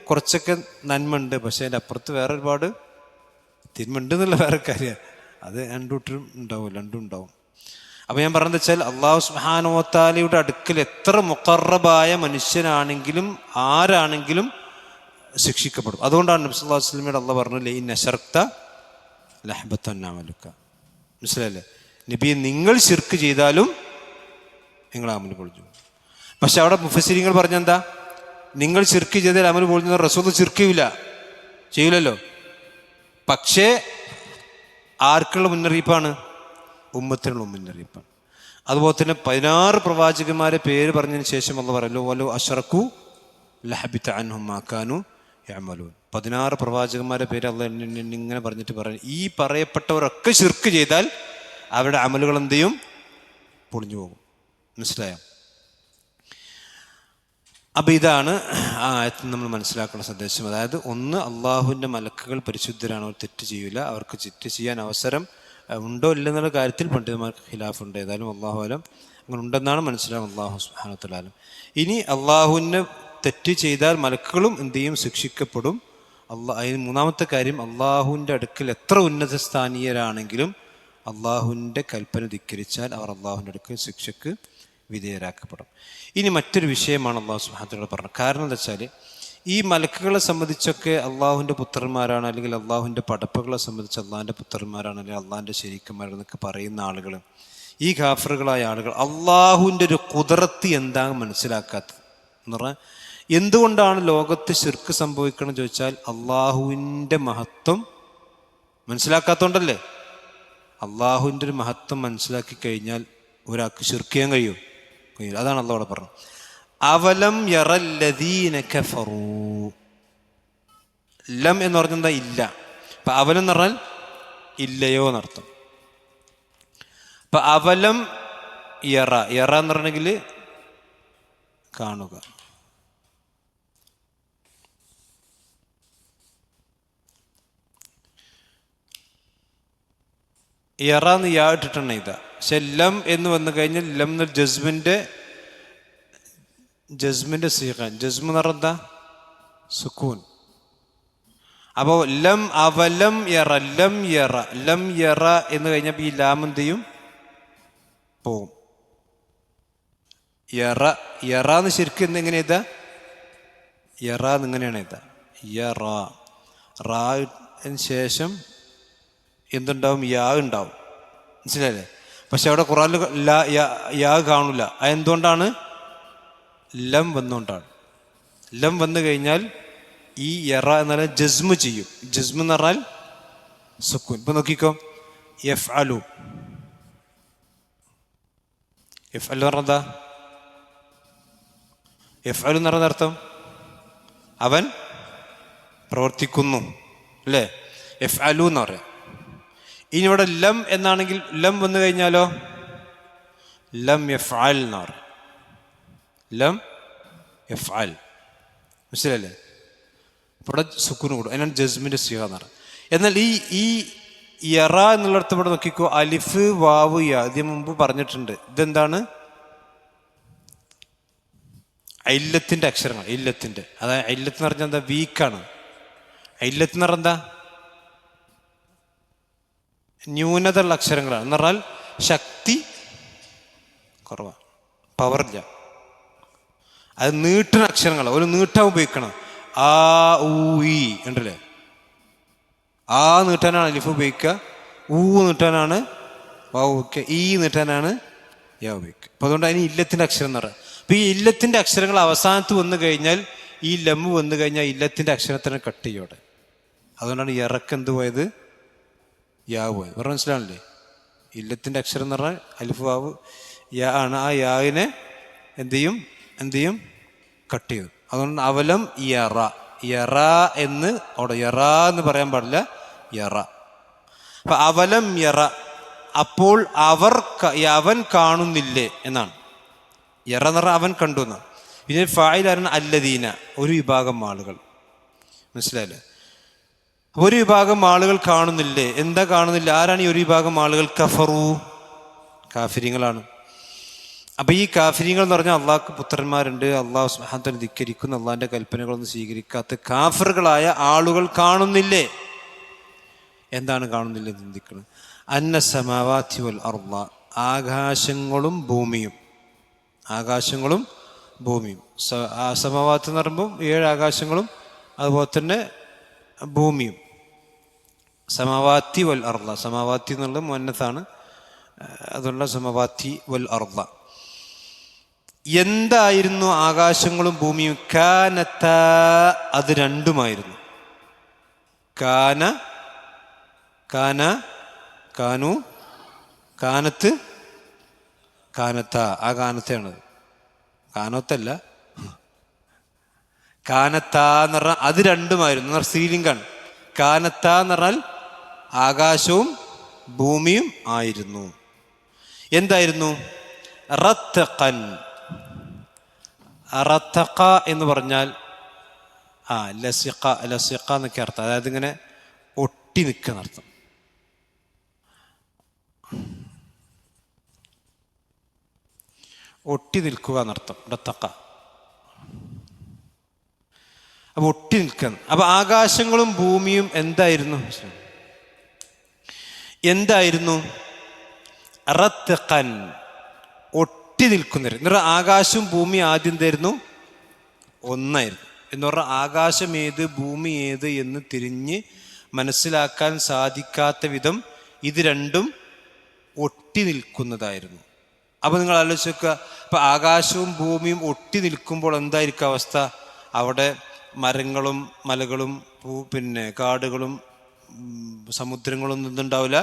കുറച്ചൊക്കെ നന്മ ഉണ്ട്, പക്ഷേ അതിൻ്റെ അപ്പുറത്ത് വേറെ ഒരുപാട് തിന്മ എന്നുള്ള വേറെ കാര്യമാണ്. അത് രണ്ടും ഉണ്ടാവും. അപ്പം ഞാൻ പറഞ്ഞത് വെച്ചാൽ അള്ളാഹു സുബ്ഹാനഹു വ തആലയുടെ അടുക്കൽ എത്ര മുഖറബായ മനുഷ്യനാണെങ്കിലും ആരാണെങ്കിലും ശിക്ഷിക്കപ്പെടും. അതുകൊണ്ടാണ് നബി സല്ലല്ലാഹു അലൈഹി വസല്ലമയുടെ അള്ളാഹ് പറഞ്ഞു ലഇൻ അശറക്ത ലഹബത്തൻ അമലുക. മനസ്സിലായില്ലേ? നബിയെ നിങ്ങൾ ശിർക്ക് ചെയ്താലും നിങ്ങൾ അമൽ പൊളിഞ്ഞു. പക്ഷെ അവിടെ മുഫസ്സിരീങ്ങൾ പറഞ്ഞെന്താ, നിങ്ങൾ ശിർക്ക് ചെയ്താൽ അമൽ പൊളിഞ്ഞു. റസൂൽ ശിർക്ക് ചെയ്യൂലല്ലോ. പക്ഷേ ആർക്കുള്ള മുന്നറിയിപ്പാണ്? ഉമ്മത്തിനുള്ള മുന്നറിയിപ്പാണ്. അതുപോലെ തന്നെ 16 പ്രവാചകന്മാരെ പേര് പറഞ്ഞതിന് ശേഷം അള്ളാഹ് പറയല്ലോ വലോ അശ്റകൂ ലഹബിത അൻഹും മാ കാനൂ യഅമലൂൻ. 16 പ്രവാചകന്മാരെ പേര് അള്ളാഹ് ഇങ്ങനെ പറഞ്ഞിട്ട് പറയും, ഈ പറയപ്പെട്ടവരൊക്കെ ശിർക്ക് ചെയ്താൽ അവരുടെ അമലുകൾ എന്ത് ചെയ്യും? പൊളിഞ്ഞു പോകും. മനസ്സിലായോ? അപ്പം ഇതാണ് ആ ആയത്തിൽ നമ്മൾ മനസ്സിലാക്കുന്ന സന്ദേശം. അതായത് ഒന്ന്, അള്ളാഹുവിൻ്റെ മലക്കുകൾ പരിശുദ്ധരാണ്, അവർ തെറ്റ് ചെയ്യില്ല. അവർക്ക് തെറ്റ് ചെയ്യാൻ അവസരം ഉണ്ടോ ഇല്ലെന്നുള്ള കാര്യത്തിൽ പണ്ഡിതന്മാർക്ക് ഖിലാഫുണ്ട്. ഏതായാലും അള്ളാഹു ആലം അങ്ങനെ ഉണ്ടെന്നാണ് മനസ്സിലാവും. അള്ളാഹു സുബ്ഹാനഹു വ തആല. ഇനി അള്ളാഹുവിനെ തെറ്റ് ചെയ്താൽ മലക്കുകളും എന്ത് ചെയ്യും? ശിക്ഷിക്കപ്പെടും. അതിന് മൂന്നാമത്തെ കാര്യം, അള്ളാഹുവിൻ്റെ അടുക്കൽ എത്ര ഉന്നത സ്ഥാനീയരാണെങ്കിലും അള്ളാഹുവിൻ്റെ കൽപ്പന ധിക്കരിച്ചാൽ അവർ അള്ളാഹുവിൻ്റെ അടുക്കൽ ശിക്ഷക്ക് വിധേയരാക്കപ്പെടും. ഇനി മറ്റൊരു വിഷയമാണ് അള്ളാഹു സുബ്ഹാനഹു വ തആല പറഞ്ഞത്. കാരണം എന്താ വെച്ചാൽ ഈ മലക്കുകളെ സംബന്ധിച്ചൊക്കെ അള്ളാഹുവിൻ്റെ പുത്രന്മാരാണ്, അല്ലെങ്കിൽ അള്ളാഹുവിൻ്റെ പടപ്പുകളെ സംബന്ധിച്ച് അള്ളാഹിൻ്റെ പുത്രന്മാരാണ്, അല്ലെങ്കിൽ അള്ളാഹിൻ്റെ ശരീക്കന്മാരെന്നൊക്കെ പറയുന്ന ആളുകൾ, ഈ കാഫറുകളായ ആളുകൾ അള്ളാഹുവിൻ്റെ ഒരു ഖുദ്റത്ത് എന്താണ് മനസ്സിലാക്കാത്തത് എന്ന് പറഞ്ഞാൽ, എന്തുകൊണ്ടാണ് ലോകത്ത് ശിർക്ക് സംഭവിക്കണം ചോദിച്ചാൽ അള്ളാഹുവിൻ്റെ മഹത്വം മനസ്സിലാക്കാത്തതുകൊണ്ടല്ലേ. അള്ളാഹുവിൻ്റെ ഒരു മഹത്വം മനസ്സിലാക്കി കഴിഞ്ഞാൽ ഒരാൾക്ക് ശിർക്ക് ചെയ്യാൻ കഴിയും. അതാണ് അള്ളാഹു അവിടെ പറഞ്ഞത്, അവലം യറല്ലദീന കഫറൂ. ലം എന്ന് പറഞ്ഞാൽ എന്താ? ഇല്ല. അപ്പൊ അവലം എന്ന് പറഞ്ഞാൽ ഇല്ലയോ എന്നർത്ഥം. അപ്പൊ അവലം യറ എന്ന് പറഞ്ഞെങ്കിൽ കാണുക. യറ എന്ന് യാ ഇട്ടിട്ടാണ് ഇതാ. പക്ഷെ ലം എന്ന് വന്നു കഴിഞ്ഞാൽ ലം എന്ന ജസ്മിന്റെ സീഖാൻ. ജസ്മ് എന്ന് പറഞ്ഞാൽ എന്താ? സുക്കൂൻ. അപ്പോൾ ലം അവലം യറ ലം യറ എന്ന് കഴിഞ്ഞപ്പോൾ ഈ ലാം എന്ത് ചെയ്യും? പോവും. യറ എന്ന് ശരിക്കും എന്നെങ്ങനെ ഇതാ? യറ എന്നിങ്ങനെയാണ് ഇതാ. യറ റാന് ശേഷം എന്തുണ്ടാവും? യാ ഉണ്ടാവും. മനസ്സിലായില്ലേ? പക്ഷെ അവിടെ ഖുർആനിൽ യാ കാണൂല. അതെന്തുകൊണ്ടാണ്? ലം വന്നുകൊണ്ടാണ്. ലം വന്നു കഴിഞ്ഞാൽ ഈ യറ എന്ന് പറഞ്ഞാൽ ജസ്മ് ചെയ്യും. ജസ്മ് എന്ന് പറഞ്ഞാൽ സുക്കൂൻ. ഇപ്പൊ നോക്കിക്കോ, യഫ്അലു എന്ന് പറഞ്ഞാ യഫ്അലു എന്ന് പറഞ്ഞ അർത്ഥം അവൻ പ്രവർത്തിക്കുന്നു അല്ലേ? യഫ്അലു എന്ന് പറയാം. ഇനി ഇവിടെ ലം എന്നാണെങ്കിൽ ലം വന്നു കഴിഞ്ഞാലോ ലം യഫ്അൽ എന്ന് പറയും. ലം യഫ്അൽ. മനസ്സിലല്ലേ? ഇവിടെ സുക്കൂന് കൂടും. അതിനാണ് ജസ്മിന്റെ സിഗ എന്ന് പറയുന്നത്. എന്നാൽ ഈ യറ എന്നുള്ളിടത്ത് ഇവിടെ നോക്കിക്കോ, അലിഫ് വാവ് യാ ഇതിന് മുമ്പ് പറഞ്ഞിട്ടുണ്ട്. ഇതെന്താണ്? ഇല്ലത്തിൻ്റെ അക്ഷരങ്ങൾ. ഇല്ലത്തിൻ്റെ, അതായത് ഇല്ലത്ത് എന്ന് പറഞ്ഞാൽ എന്താ? വീക്കാണ്. ഇല്ലത്ത് എന്ന് പറഞ്ഞാൽ എന്താ? ന്യൂനത ഉള്ള അക്ഷരങ്ങളാണ്. എന്ന് പറഞ്ഞാൽ ശക്തി കുറവാണ്, പവറില്ല. അത് നീട്ടുന്ന അക്ഷരങ്ങളാണ്. ഒരു നീട്ടാൻ ഉപയോഗിക്കണം. ആ ഊ ഈ ഉണ്ടല്ലേ, ആ നീട്ടാനാണ് അലിഫ് ഉപയോഗിക്കുക, ഊ നീട്ടാനാണ് വാവ് ഉപയോഗിക്കുക, ഈ നീട്ടാനാണ് യാ ഉപയോഗിക്കുക. അപ്പം അതുകൊണ്ട് അതിന് ഇല്ലത്തിൻ്റെ അക്ഷരം എന്ന് പറയുന്നത്. അപ്പം ഈ ഇല്ലത്തിൻ്റെ അക്ഷരങ്ങൾ അവസാനത്ത് വന്നു കഴിഞ്ഞാൽ, ഈ ലമ്മ് വന്നു കഴിഞ്ഞാൽ ഇല്ലത്തിൻ്റെ അക്ഷരത്തിനെ കട്ട് ചെയ്യോടെ. അതുകൊണ്ടാണ് ഇറക്കെന്ത് പോയത്? യാ പോയത്. പറഞ്ഞ മനസ്സിലാണല്ലേ? ഇല്ലത്തിൻ്റെ അക്ഷരം എന്ന് പറഞ്ഞാൽ അലിഫ് വാവ് യാ ആണ്. ആ യാവിനെ എന്ത് ചെയ്യും? കട്ട് ചെയ്തു. അതുകൊണ്ട് അവലം യറ. യറ എന്ന് അവിടെ യറ എന്ന് പറയാൻ പാടില്ല, യറ. അപ്പൊ അവലം യറ, അപ്പോൾ അവൻ കാണുന്നില്ലേ എന്നാണ്. യറ എന്ന് പറഞ്ഞാൽ അവൻ കണ്ടു എന്നാണ്. പിന്നെ ഫായിലാണ് അല്ലദീന, ഒരു വിഭാഗം ആളുകൾ. മനസ്സിലായില്ലേ? ഒരു വിഭാഗം ആളുകൾ കാണുന്നില്ലേ. എന്താ കാണുന്നില്ല? ആരാണ് ഈ ഒരു വിഭാഗം ആളുകൾ? കഫറു, കാഫിര്യങ്ങളാണ്. അപ്പം ഈ കാഫിര്യങ്ങൾ എന്ന് പറഞ്ഞാൽ അള്ളാഹ്ക്ക് പുത്രന്മാരുണ്ട്, അള്ളാഹു സുബ്ഹാനഹു വ തആല ധിക്കരിക്കുന്ന, അള്ളാഹിൻ്റെ കൽപ്പനകളൊന്നും സ്വീകരിക്കാത്ത കാഫിറുകളായ ആളുകൾ കാണുന്നില്ലേ. എന്താണ് കാണുന്നില്ലേ ചിന്തിക്കുന്നത്? അന്ന സമാവാതി വൽ അർള, ആകാശങ്ങളും ഭൂമിയും. ആകാശങ്ങളും ഭൂമിയും. സമാവാത്ത് എന്ന് പറയുമ്പോൾ 7 ആകാശങ്ങളും അതുപോലെ തന്നെ ഭൂമിയും. സമാവാത്തി വൽ അർള, സമാവാത്തി എന്നുള്ളത് മുന്നത്താണ്, അതുള്ള സമാവാത്തി വൽ അർള. എന്തായിരുന്നു ആകാശങ്ങളും ഭൂമിയും? കാനത്ത, അത് രണ്ടുമായിരുന്നു. കാനു കാനത്ത്, കാനത്ത, ആ കാനത്താണ്. കാനത്തല്ല, കാനത്ത എന്ന് പറഞ്ഞാൽ അത് രണ്ടുമായിരുന്നു. സ്ത്രീലിംഗാണ്. കാനത്ത എന്ന് പറഞ്ഞാൽ ആകാശവും ഭൂമിയും ആയിരുന്നു. എന്തായിരുന്നു? റത്തഖൻ. റത്തഖ എന്ന് പറഞ്ഞാൽ ലസിഖ എന്നൊക്കെ അർത്ഥം. അതായത് ഇങ്ങനെ ഒട്ടി നിൽക്കുന്ന അർത്ഥം. ഒട്ടി നിൽക്കുക എന്നർത്ഥം റത്തഖ. അപ്പൊ ഒട്ടി നിൽക്കുക. അപ്പൊ ആകാശങ്ങളും ഭൂമിയും എന്തായിരുന്നു? റത്തഖൻ, ഒട്ടി നിൽക്കുന്നവർ. ആകാശവും ഭൂമി ആദ്യം എന്തായിരുന്നു? ഒന്നായിരുന്നു. എന്ന് പറഞ്ഞാൽ ആകാശം ഏത് ഭൂമി ഏത് എന്ന് തിരിഞ്ഞ് മനസ്സിലാക്കാൻ സാധിക്കാത്ത വിധം ഇത് രണ്ടും ഒട്ടി നിൽക്കുന്നതായിരുന്നു. അപ്പൊ നിങ്ങൾ ആലോചിച്ച് നോക്കുക, ഇപ്പൊ ആകാശവും ഭൂമിയും ഒട്ടി നിൽക്കുമ്പോൾ എന്തായിരിക്കും അവസ്ഥ? അവിടെ മരങ്ങളും മലകളും പിന്നെ കാടുകളും സമുദ്രങ്ങളും ഒന്നും ഉണ്ടാവില്ല.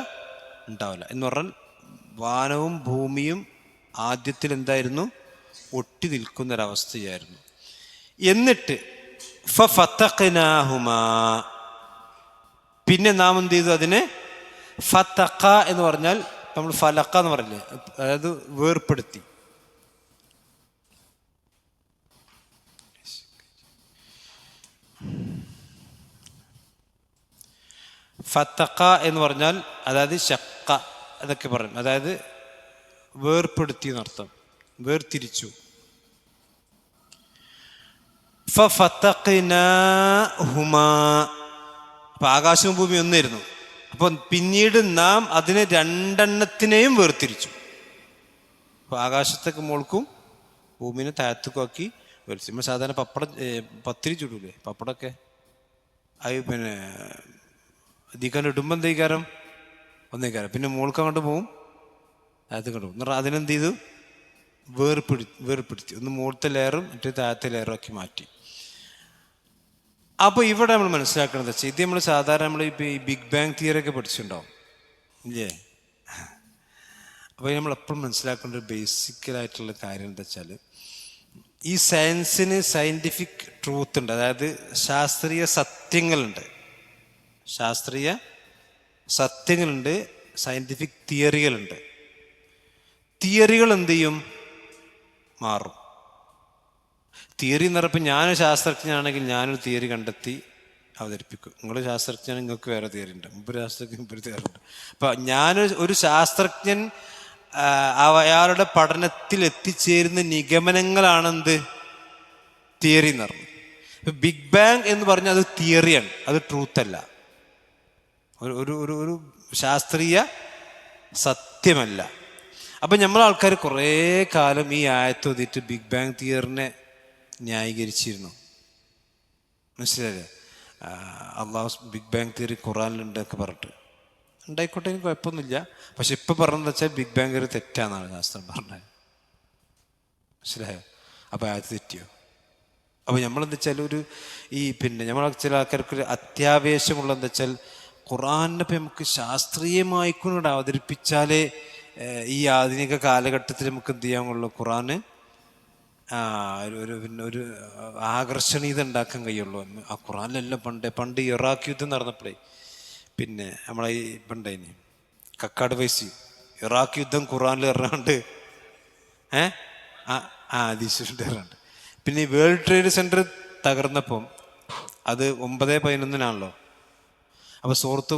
എന്ന് പറഞ്ഞാൽ വാനവും ഭൂമിയും ആദ്യത്തിൽ എന്തായിരുന്നു? ഒട്ടി നിൽക്കുന്നൊരവസ്ഥയായിരുന്നു. എന്നിട്ട് ഫതഖ്നാഹുമാ, പിന്നെ നാം എന്ത് ചെയ്തു? അതിനെ ഫതഖ എന്ന് പറഞ്ഞാൽ നമ്മൾ ഫലഖ എന്ന് പറയില്ലേ, അതായത് വേർപ്പെടുത്തി. ഫതഖ എന്ന് പറഞ്ഞാൽ അതായത് ശക്ക എന്നൊക്കെ പറയും, അതായത് വേർപ്പെടുത്തി എന്നർത്ഥം, വേർതിരിച്ചു. ഫതഖ്നാഹുമാ, അപ്പൊ ആകാശവും ഭൂമി ഒന്നായിരുന്നു. അപ്പം പിന്നീട് നാം അതിനെ രണ്ടെണ്ണത്തിനെയും വേർതിരിച്ചു. അപ്പൊ ആകാശത്തേക്ക് മോൾക്കും ഭൂമിനെ താഴത്തേക്കും ആക്കി വേർതിരിച്ചു. നമ്മൾ സാധാരണ പത്തിരി ചുടൂലേ, പപ്പടമൊക്കെ അത് പിന്നെ ഇതിക്കാണ്ട് ഇടുമ്പോൾ എന്തേക്കാരം ഒന്നേക്കാരം, പിന്നെ മോൾക്ക് അങ്ങോട്ട് പോവും, താഴത്തേക്ക് കൊണ്ടുപോകും. എന്ന് പറഞ്ഞാൽ അതിനെന്ത് ചെയ്തു? വേർപ്പെടുത്തി. ഒന്ന് മുകളിലത്തെ ലെയറും മറ്റേ താഴത്തെ ലെയറും ആക്കി മാറ്റി. അപ്പോൾ ഇവിടെ നമ്മൾ മനസ്സിലാക്കുന്നത് വെച്ചാൽ ഇത് നമ്മൾ സാധാരണ നമ്മൾ ഇപ്പോൾ ഈ ബിഗ് ബാങ് തിയറി ഒക്കെ പഠിച്ചിട്ടുണ്ടാവും ഇല്ലേ? അപ്പോൾ നമ്മൾ എപ്പോഴും മനസ്സിലാക്കേണ്ട ഒരു ബേസിക്കലായിട്ടുള്ള കാര്യം എന്താ വെച്ചാൽ, ഈ സയൻസിന് സയൻറ്റിഫിക് ട്രൂത്ത് ഉണ്ട്, അതായത് ശാസ്ത്രീയ സത്യങ്ങളുണ്ട്. സയൻറ്റിഫിക് തിയറികളുണ്ട്. തിയറികൾ എന്ത് ചെയ്യും? മാറും. തിയറി എന്ന് പറയുമ്പോൾ ഞാനൊരു ശാസ്ത്രജ്ഞനാണെങ്കിൽ ഞാനൊരു തിയറി കണ്ടെത്തി, അവതരിപ്പിക്കും. നിങ്ങൾ ശാസ്ത്രജ്ഞൻ, നിങ്ങൾക്ക് വേറെ തിയറി ഉണ്ട്, മുമ്പൊരു ശാസ്ത്രജ്ഞൻ മുമ്പൊരു തിയറി ഉണ്ട്. അപ്പം ഒരു ശാസ്ത്രജ്ഞൻ അയാളുടെ പഠനത്തിൽ എത്തിച്ചേരുന്ന നിഗമനങ്ങളാണെന്ത് തിയറി എന്ന് പറഞ്ഞു. ബിഗ് ബാങ് എന്ന് പറഞ്ഞാൽ അത് തിയറിയാണ്, അത് ട്രൂത്തല്ല, ഒരു ശാസ്ത്രീയ സത്യമല്ല. അപ്പം നമ്മളെ ആൾക്കാർ കുറേ കാലം ഈ ആയത്ത് ഓതിയിട്ട് ബിഗ് ബാങ് തിയറിനെ ന്യായീകരിച്ചിരുന്നു. മനസ്സിലായില്ലേ? അള്ളാഹു ബിഗ് ബാങ് തിയറി ഖുറാനിലുണ്ടൊക്കെ പറഞ്ഞിട്ട് ഉണ്ടായിക്കോട്ടെ, എനിക്ക് കുഴപ്പമൊന്നുമില്ല. പക്ഷെ ഇപ്പം പറഞ്ഞതെന്ന് വെച്ചാൽ ബിഗ് ബാങ് തിയറി തെറ്റാന്നാണ് ശാസ്ത്രം പറഞ്ഞത്. മനസ്സിലായോ? അപ്പോൾ ആയത്ത് തെറ്റിയോ? അപ്പോൾ നമ്മളെന്താ വെച്ചാൽ നമ്മൾ ചില ആൾക്കാർക്കൊരു അത്യാവേശമുള്ളതെന്താ വെച്ചാൽ ഖുറാനിനെ നമുക്ക് ശാസ്ത്രീയമായിക്കൊണ്ട് അവതരിപ്പിച്ചാലേ ഈ ആധുനിക കാലഘട്ടത്തിൽ നമുക്ക് എന്ത് ചെയ്യാമുള്ളൂ, ഖുറാന് ഒരു ആകർഷണീയത ഉണ്ടാക്കാൻ കഴിയുള്ളൂ. ആ ഖുറാനിലെല്ലാം പണ്ട് ഇറാഖ് യുദ്ധം നടന്നപ്പോഴേ നമ്മളെ ഈ പണ്ടേനി കക്കാട് വൈസി ഇറാഖ് യുദ്ധം ഖുറാനിൽ ഇറങ്ങാണ്ട് അതിശുണ്ട്. പിന്നെ ഈ വേൾഡ് ട്രേഡ് സെൻറ്റർ തകർന്നപ്പം അത് 9/11 അപ്പോൾ സൂറത്ത്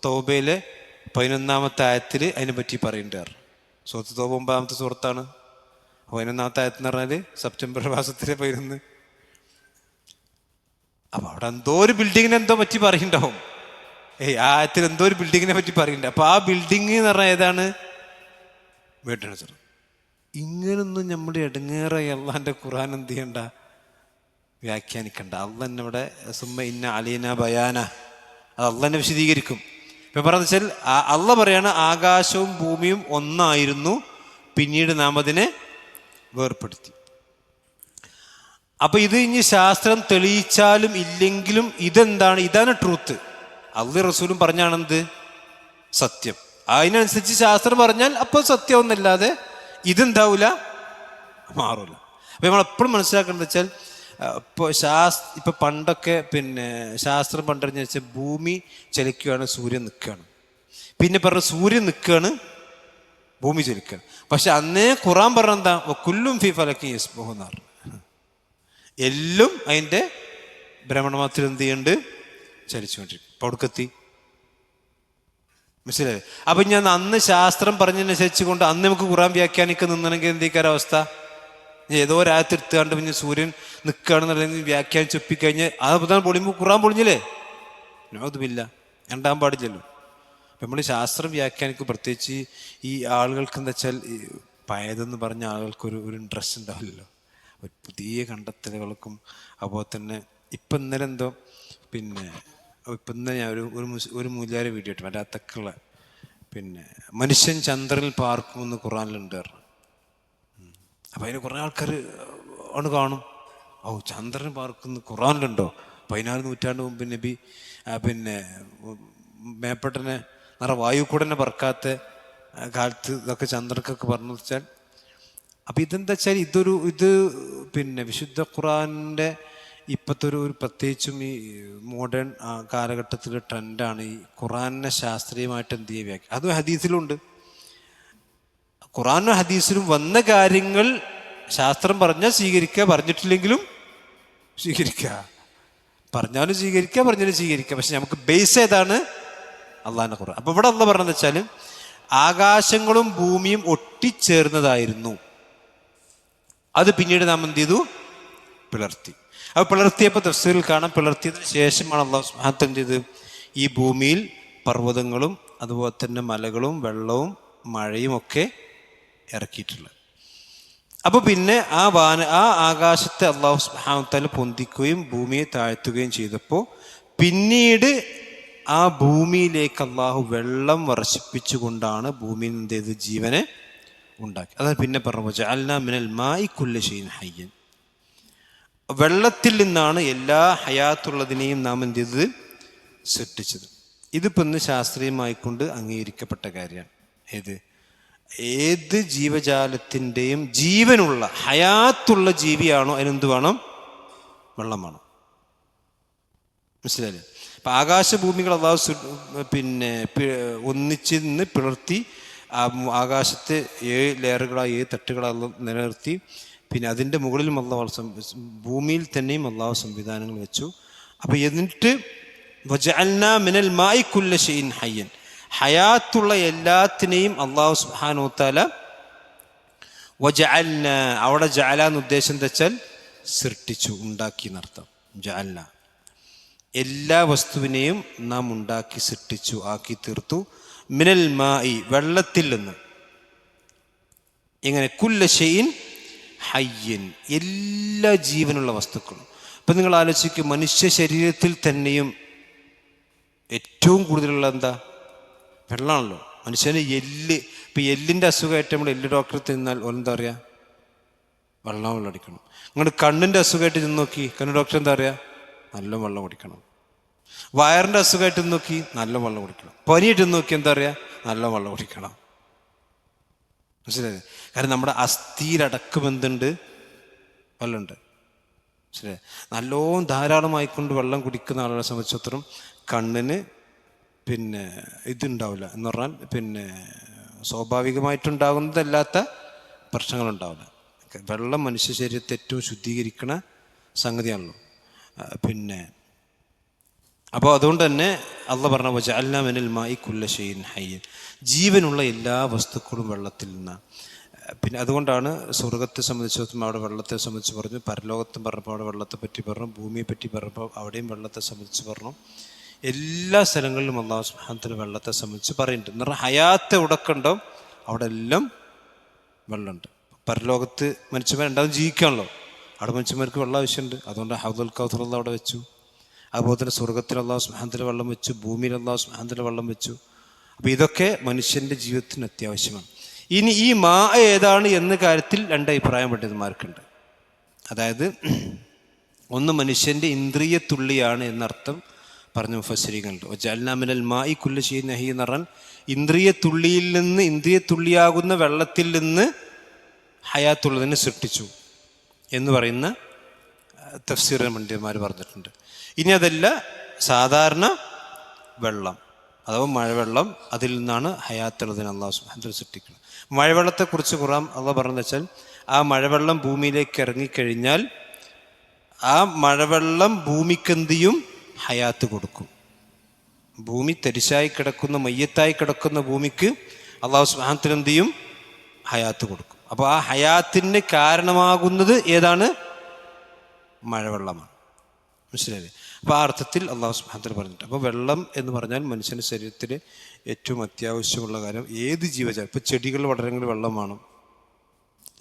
തൗബയിലെ 11-ാമത്തെ ആയത്തിൽ അതിനെ പറ്റി പറയുന്നുണ്ട്. സൂറത്ത് തൗബ 9-ാമത്തെ സൂറത്താണ്. 11-ാമത്തെ ആയത്തെന്ന് പറഞ്ഞാൽ സെപ്റ്റംബർ മാസത്തിലെ 11. അപ്പം അവിടെ എന്തോ ഒരു ബിൽഡിങ്ങിനെ എന്തോ പറ്റി പറയുന്നുണ്ടാവും. ആ ആയത്തിൽ എന്തോ ഒരു ബിൽഡിങ്ങിനെ പറ്റി പറയുന്നുണ്ട്. അപ്പോൾ ആ ബിൽഡിങ് എന്ന് പറഞ്ഞാൽ ഏതാണ്? World trade. ഇങ്ങനൊന്നും നമ്മുടെ ഇടങ്ങേറായി അള്ളാൻ്റെ ഖുർആൻ എന്ത് ചെയ്യണ്ട, വ്യാഖ്യാനിക്കണ്ട. അള്ളാഹ് തന്നെ ഇവിടെ സുമ്മ ഇന്ന അലീന ബയാന, അത് അള്ളാഹ് തന്നെ വിശദീകരിക്കും. ഇപ്പം പറഞ്ഞു വെച്ചാൽ അള്ളാഹ് പറയാണ് ആകാശവും ഭൂമിയും ഒന്നായിരുന്നു, പിന്നീട് നാം അതിനെ വേർപ്പെടുത്തി. അപ്പൊ ഇത് ഇനി ശാസ്ത്രം തെളിയിച്ചാലും ഇല്ലെങ്കിലും ഇതാണ് ട്രൂത്ത്. അള്ളാഹ് റസൂലും പറഞ്ഞാണെന്ത് സത്യം. അതിനനുസരിച്ച് ശാസ്ത്രം പറഞ്ഞാൽ അപ്പോൾ സത്യമൊന്നല്ലാതെ ഇതെന്താവൂല, മാറൂല. അപ്പൊ നമ്മളെപ്പോഴും മനസ്സിലാക്കേണ്ടത് വെച്ചാൽ ഇപ്പൊ പണ്ടൊക്കെ ശാസ്ത്രം പണ്ടറിഞ്ഞ വെച്ചാൽ ഭൂമി ചലിക്കുകയാണ്, സൂര്യൻ നിൽക്കുകയാണ്. പിന്നെ പറഞ്ഞ സൂര്യൻ നിൽക്കുകയാണ്, ഭൂമി ചലിക്കുകയാണ്. പക്ഷെ അന്നേ ഖുറാൻ പറഞ്ഞെന്താ, കുല്ലും ഫി ഫലക്കി യസ്ബഹു എന്ന് പറഞ്ഞു. എല്ലാം അതിൻ്റെ ഭ്രമണമാത്രത്തിൽ എന്ത് ചെയ്യുന്നുണ്ട്, ചലിച്ചുകൊണ്ടിരിക്കും. ഇപ്പൊ അവിടക്കെത്തി. മനസ്സിലായി? അപ്പൊ ഞാൻ അന്ന് ശാസ്ത്രം പറഞ്ഞതിനനുസരിച്ച് കൊണ്ട് അന്ന് നമുക്ക് ഖുറാൻ വ്യാഖ്യാനിക്കാൻ നിന്നെങ്കിൽ എന്തൊക്കെ അവസ്ഥ? ഏതോ രാത്രിടുത്താണ്ട് പിന്നെ സൂര്യൻ നിൽക്കുകയാണെന്നുണ്ടെങ്കിൽ വ്യാഖ്യാനിച്ച് ഒപ്പിക്കഴിഞ്ഞ് അത് പൊളിയുമ്പോൾ ഖുറാൻ പൊളിഞ്ഞില്ലേ? അതുമില്ല, രണ്ടാൻ പാടില്ലല്ലോ. അപ്പം നമ്മൾ ശാസ്ത്രം വ്യാഖ്യാനിക്കും. പ്രത്യേകിച്ച് ഈ ആളുകൾക്ക് എന്താ വെച്ചാൽ പഴയതെന്ന് പറഞ്ഞ ആളുകൾക്ക് ഒരു ഇൻട്രസ്റ്റ് ഉണ്ടാവില്ലല്ലോ ഒരു പുതിയ കണ്ടെത്തലുകൾക്കും. അതുപോലെ തന്നെ ഇപ്പം ഇന്നലെ എന്തോ ഇപ്പം ഇന്നലെ ഞാൻ ഒരു മൂല്യാര വീഡിയോ ഇട്ടു, മറ്റേ അത്തക്കുള്ള മനുഷ്യൻ ചന്ദ്രനിൽ പാർക്കുമെന്ന് ഖുറാനിലുണ്ട് പറഞ്ഞു. അപ്പം അതിന് കുറേ ആൾക്കാർ കാണും, ചന്ദ്രൻ പാർക്കുന്ന ഖുറാനിലുണ്ടോ? 14 നൂറ്റാണ്ട് മുമ്പ് നബി മേപ്പട്ടനെ വായു കൂടെ തന്നെ പറക്കാത്ത കാലത്ത് ഇതൊക്കെ ചന്ദ്രനൊക്കെ പറഞ്ഞു വെച്ചാൽ. അപ്പം ഇതെന്താ വെച്ചാൽ ഇത് വിശുദ്ധ ഖുറാനിൻ്റെ ഇപ്പോഴത്തെ ഒരു പ്രത്യേകിച്ചും ഈ മോഡേൺ കാലഘട്ടത്തിലെ ട്രെൻഡാണ് ഈ ഖുറാനിനെ ശാസ്ത്രീയമായിട്ട് എന്ത് ചെയ്യുക. അതും ഹദീസിലുണ്ട്. ഖുറാനും ഹദീസിലും വന്ന കാര്യങ്ങൾ ശാസ്ത്രം പറഞ്ഞാൽ സ്വീകരിക്കുക, പറഞ്ഞിട്ടില്ലെങ്കിലും സ്വീകരിക്കുക. പറഞ്ഞാലും സ്വീകരിക്കുക, പറഞ്ഞാലും സ്വീകരിക്കുക. പക്ഷെ നമുക്ക് ബേസ് ഏതാണ്? അള്ളാഹിൻ്റെ ഖുർആൻ. അപ്പൊ ഇവിടെ അള്ളാഹ് പറഞ്ഞതെന്ന് വെച്ചാൽ ആകാശങ്ങളും ഭൂമിയും ഒട്ടിച്ചേർന്നതായിരുന്നു, അത് പിന്നീട് നാം എന്ത് ചെയ്തു? പിളർത്തി. അത് പിളർത്തിയപ്പോൾ തഫ്സീറിൽ കാണാം, പിളർത്തിയതിന് ശേഷമാണ് അള്ളാഹു സുബ്ഹാനഹു വ തആല എന്ത് ചെയ്ത് ഈ ഭൂമിയിൽ പർവ്വതങ്ങളും അതുപോലെ തന്നെ മലകളും വെള്ളവും മഴയും ഒക്കെ ഇറക്കിയിട്ടുള്ളത്. അപ്പോൾ പിന്നെ ആ ആകാശത്തെ അള്ളാഹു സുബ്ഹാനഹു വ തആല പൊന്തിക്കുകയും ഭൂമിയെ താഴ്ത്തുകയും ചെയ്തപ്പോൾ പിന്നീട് ആ ഭൂമിയിലേക്ക് അള്ളാഹു വെള്ളം വർഷിപ്പിച്ചുകൊണ്ടാണ് ഭൂമിയിൽ എന്ത് ചെയ്ത് ജീവനെ ഉണ്ടാക്കി. അതാണ് പിന്നെ പറഞ്ഞു ജഅൽനാ മിനൽ മാഇ കുല്ല ഷൈഇൻ ഹയ്യൻ. വെള്ളത്തിൽ നിന്നാണ് എല്ലാ ഹയാത്തുള്ളതിനെയും നാം എന്ത് ചെയ്തത്? സൃഷ്ടിച്ചത്. ഇതിപ്പോൾ ഇന്ന് ശാസ്ത്രീയമായിക്കൊണ്ട് അംഗീകരിക്കപ്പെട്ട കാര്യമാണ്. ഏത് ജീവജാലത്തിൻ്റെയും ജീവനുള്ള ഹയാത്തുള്ള ജീവിയാണോ അതിനെന്ത് വേണം? വെള്ളം വേണം. മനസ്സിലായില്ലേ? അപ്പം ആകാശഭൂമികൾ അള്ളാഹു ഒന്നിച്ച് നിന്ന് പിളർത്തി ആകാശത്തെ 7 ലെയറുകളായി 7 തട്ടുകളായി നിലനിർത്തി. പിന്നെ അതിൻ്റെ മുകളിലും ഭൂമിയിൽ തന്നെയും അള്ളാഹു സംവിധാനങ്ങൾ വെച്ചു. അപ്പം എന്നിട്ട് വജഅൽനാ മിനൽ മായി കുല്ല ഷൈഇൻ ഹയ്യൻ, ഹയാത്തുള്ള എല്ലാത്തിനെയും അല്ലാഹു സുബ്ഹാനഹു വതആല വജഅൽന, അവിടെ ജഅല എന്ന് ഉദ്ദേശം വെച്ചാൽ സൃഷ്ടിച്ചു, ഉണ്ടാക്കി എന്നർത്ഥം. ജഅൽന എല്ലാ വസ്തുവിനെയും നാം ഉണ്ടാക്കി സൃഷ്ടിച്ചു, ആക്കി തീർത്തു. മിനൽ മായി വെള്ളത്തിൽ നിന്ന്. എങ്ങനെ? കുല്ല ഷൈഇൻ ഹയ്യൻ എല്ലാ ജീവനുള്ള വസ്തുക്കളും. ഇപ്പം നിങ്ങൾ ആലോചിക്കും, മനുഷ്യ ശരീരത്തിൽ തന്നെയും ഏറ്റവും കൂടുതലുള്ള എന്താ? വെള്ളമാണല്ലോ. മനുഷ്യന് എല്ല്, ഇപ്പം എല്ലിൻ്റെ അസുഖമായിട്ട് നമ്മൾ എല്ല് ഡോക്ടറെ ചെന്നാൽ എന്താ പറയുക? വെള്ളം അടിക്കണം. നിങ്ങൾ കണ്ണിൻ്റെ അസുഖമായിട്ട് ചെന്ന് നോക്കി, കണ്ണ് ഡോക്ടർ എന്താ പറയുക? നല്ല വെള്ളം കുടിക്കണം. വയറിൻ്റെ അസുഖമായിട്ട് നോക്കി, നല്ല വെള്ളം കുടിക്കണം. പനിയായിട്ട് നോക്കി എന്താ പറയുക? നല്ല വെള്ളം കുടിക്കണം. മനസ്സിലായി? കാരണം നമ്മുടെ അസ്ഥിയിലടക്കം എന്തുണ്ട്? വെള്ളമുണ്ട്. ശരി, നല്ലോണം ധാരാളമായിക്കൊണ്ട് വെള്ളം കുടിക്കുന്ന ആളുകളെ സംബന്ധിച്ചിടത്തോളം കണ്ണിന് ഇതുണ്ടാവില്ല എന്ന് പറഞ്ഞാൽ സ്വാഭാവികമായിട്ടുണ്ടാകുന്നതല്ലാത്ത പ്രശ്നങ്ങളുണ്ടാവില്ല. വെള്ളം മനുഷ്യ ശരീരത്തെ ഏറ്റവും ശുദ്ധീകരിക്കുന്ന സംഗതിയാണല്ലോ. അപ്പോൾ അതുകൊണ്ട് തന്നെ അള്ളാഹ് പറഞ്ഞ വജഅൽനാ മിനൽ മായി കുല്ല ഷൈഇൻ ഹയ്യൻ, ജീവനുള്ള എല്ലാ വസ്തുക്കളും വെള്ളത്തിൽ നിന്നാണ്. അതുകൊണ്ടാണ് സ്വർഗത്തെ സംബന്ധിച്ചിടത്തോളം അവിടെ വെള്ളത്തെ സംബന്ധിച്ച് പറഞ്ഞു, പരലോകത്തും പറഞ്ഞപ്പോൾ അവിടെ വെള്ളത്തെ പറ്റി പറഞ്ഞു, ഭൂമിയെ പറ്റി പറഞ്ഞപ്പോൾ അവിടെയും വെള്ളത്തെ സംബന്ധിച്ച് പറഞ്ഞു. എല്ലാ സ്ഥലങ്ങളിലും അല്ലാഹു സുബ്ഹാനഹു വതആല വെള്ളത്തെ സംബന്ധിച്ച് പറയുന്നുണ്ട്. എന്ന് പറഞ്ഞാൽ ഹയാത്ത് എവിടെയൊക്കെ അവിടെ എല്ലാം വെള്ളമുണ്ട്. പരലോകത്ത് മനുഷ്യന്മാരുണ്ടാവും, ജീവിക്കാണല്ലോ. അവിടെ മനുഷ്യന്മാർക്ക് വെള്ളം ആവശ്യമുണ്ട്. അതുകൊണ്ട് ഹൗദുൽ കൗസർ അല്ലാഹ് അവിടെ വെച്ചു. അതുപോലെ തന്നെ സ്വർഗത്തിൽ അല്ലാഹു സുബ്ഹാനഹു വതആല വെള്ളം വെച്ചു, ഭൂമിയിൽ അല്ലാഹു സുബ്ഹാനഹു വതആല വെള്ളം വെച്ചു. അപ്പോൾ ഇതൊക്കെ മനുഷ്യൻ്റെ ജീവിതത്തിന് അത്യാവശ്യമാണ്. ഇനി ഈ മാ ഏതാണ് എന്ന കാര്യത്തിൽ രണ്ട് അഭിപ്രായം പണ്ഡിതന്മാർക്കുണ്ട്. അതായത് ഒന്ന് മനുഷ്യൻ്റെ ഇന്ദ്രിയ തുള്ളിയാണ് എന്നർത്ഥം പറഞ്ഞ മുഫസ്സിരീങ്ങളുണ്ട്. വജഅൽനാ മിനൽ മായി കുല്ല ഷൈഇൻ ഹയ്യൻ എന്ന് പറഞ്ഞാൽ ഇന്ദ്രിയ തുള്ളിയിൽ നിന്ന്, ഇന്ദ്രിയ തുള്ളിയാകുന്ന വെള്ളത്തിൽ നിന്ന് ഹയാത്തുള്ളതിനെ സൃഷ്ടിച്ചു എന്ന് പറയുന്ന തഫ്സീർ പണ്ഡിതന്മാർ പറഞ്ഞിട്ടുണ്ട്. ഇനി അതല്ല, സാധാരണ വെള്ളം അഥവാ മഴവെള്ളം, അതിൽ നിന്നാണ് ഹയാത്തുള്ളതിനെ അല്ലാഹു സുബ്ഹാനഹു വതആല സൃഷ്ടിക്കുന്നത്. മഴവെള്ളത്തെക്കുറിച്ച് ഖുർആൻ അല്ലാഹ് പറഞ്ഞതെന്ന് വെച്ചാൽ ആ മഴവെള്ളം ഭൂമിയിലേക്ക് ഇറങ്ങിക്കഴിഞ്ഞാൽ ആ മഴവെള്ളം ഭൂമിക്കെന്ത് ചെയ്യും? ഹയാത്ത് കൊടുക്കും. ഭൂമി തരിശായി കിടക്കുന്ന, മയ്യത്തായി കിടക്കുന്ന ഭൂമിക്ക് അല്ലാഹു സുബ്ഹാനഹു വതആല എന്ത് ചെയ്യും? ഹയാത്ത് കൊടുക്കും. അപ്പോൾ ആ ഹയാത്തിന് കാരണമാകുന്നത് ഏതാണ്? മഴവെള്ളമാണ്. മനസ്സിലായില്ലേ? അപ്പോൾ ആ അർത്ഥത്തിൽ അല്ലാഹു സുബ്ഹാനഹു വതആല പറഞ്ഞിട്ടുണ്ട്. അപ്പോൾ വെള്ളം എന്ന് പറഞ്ഞാൽ മനുഷ്യൻ്റെ ശരീരത്തിൽ ഏറ്റവും അത്യാവശ്യമുള്ള കാര്യം. ഏത് ജീവജാലം, ഇപ്പോൾ ചെടികൾ വളരണമെങ്കിൽ വെള്ളം വേണം,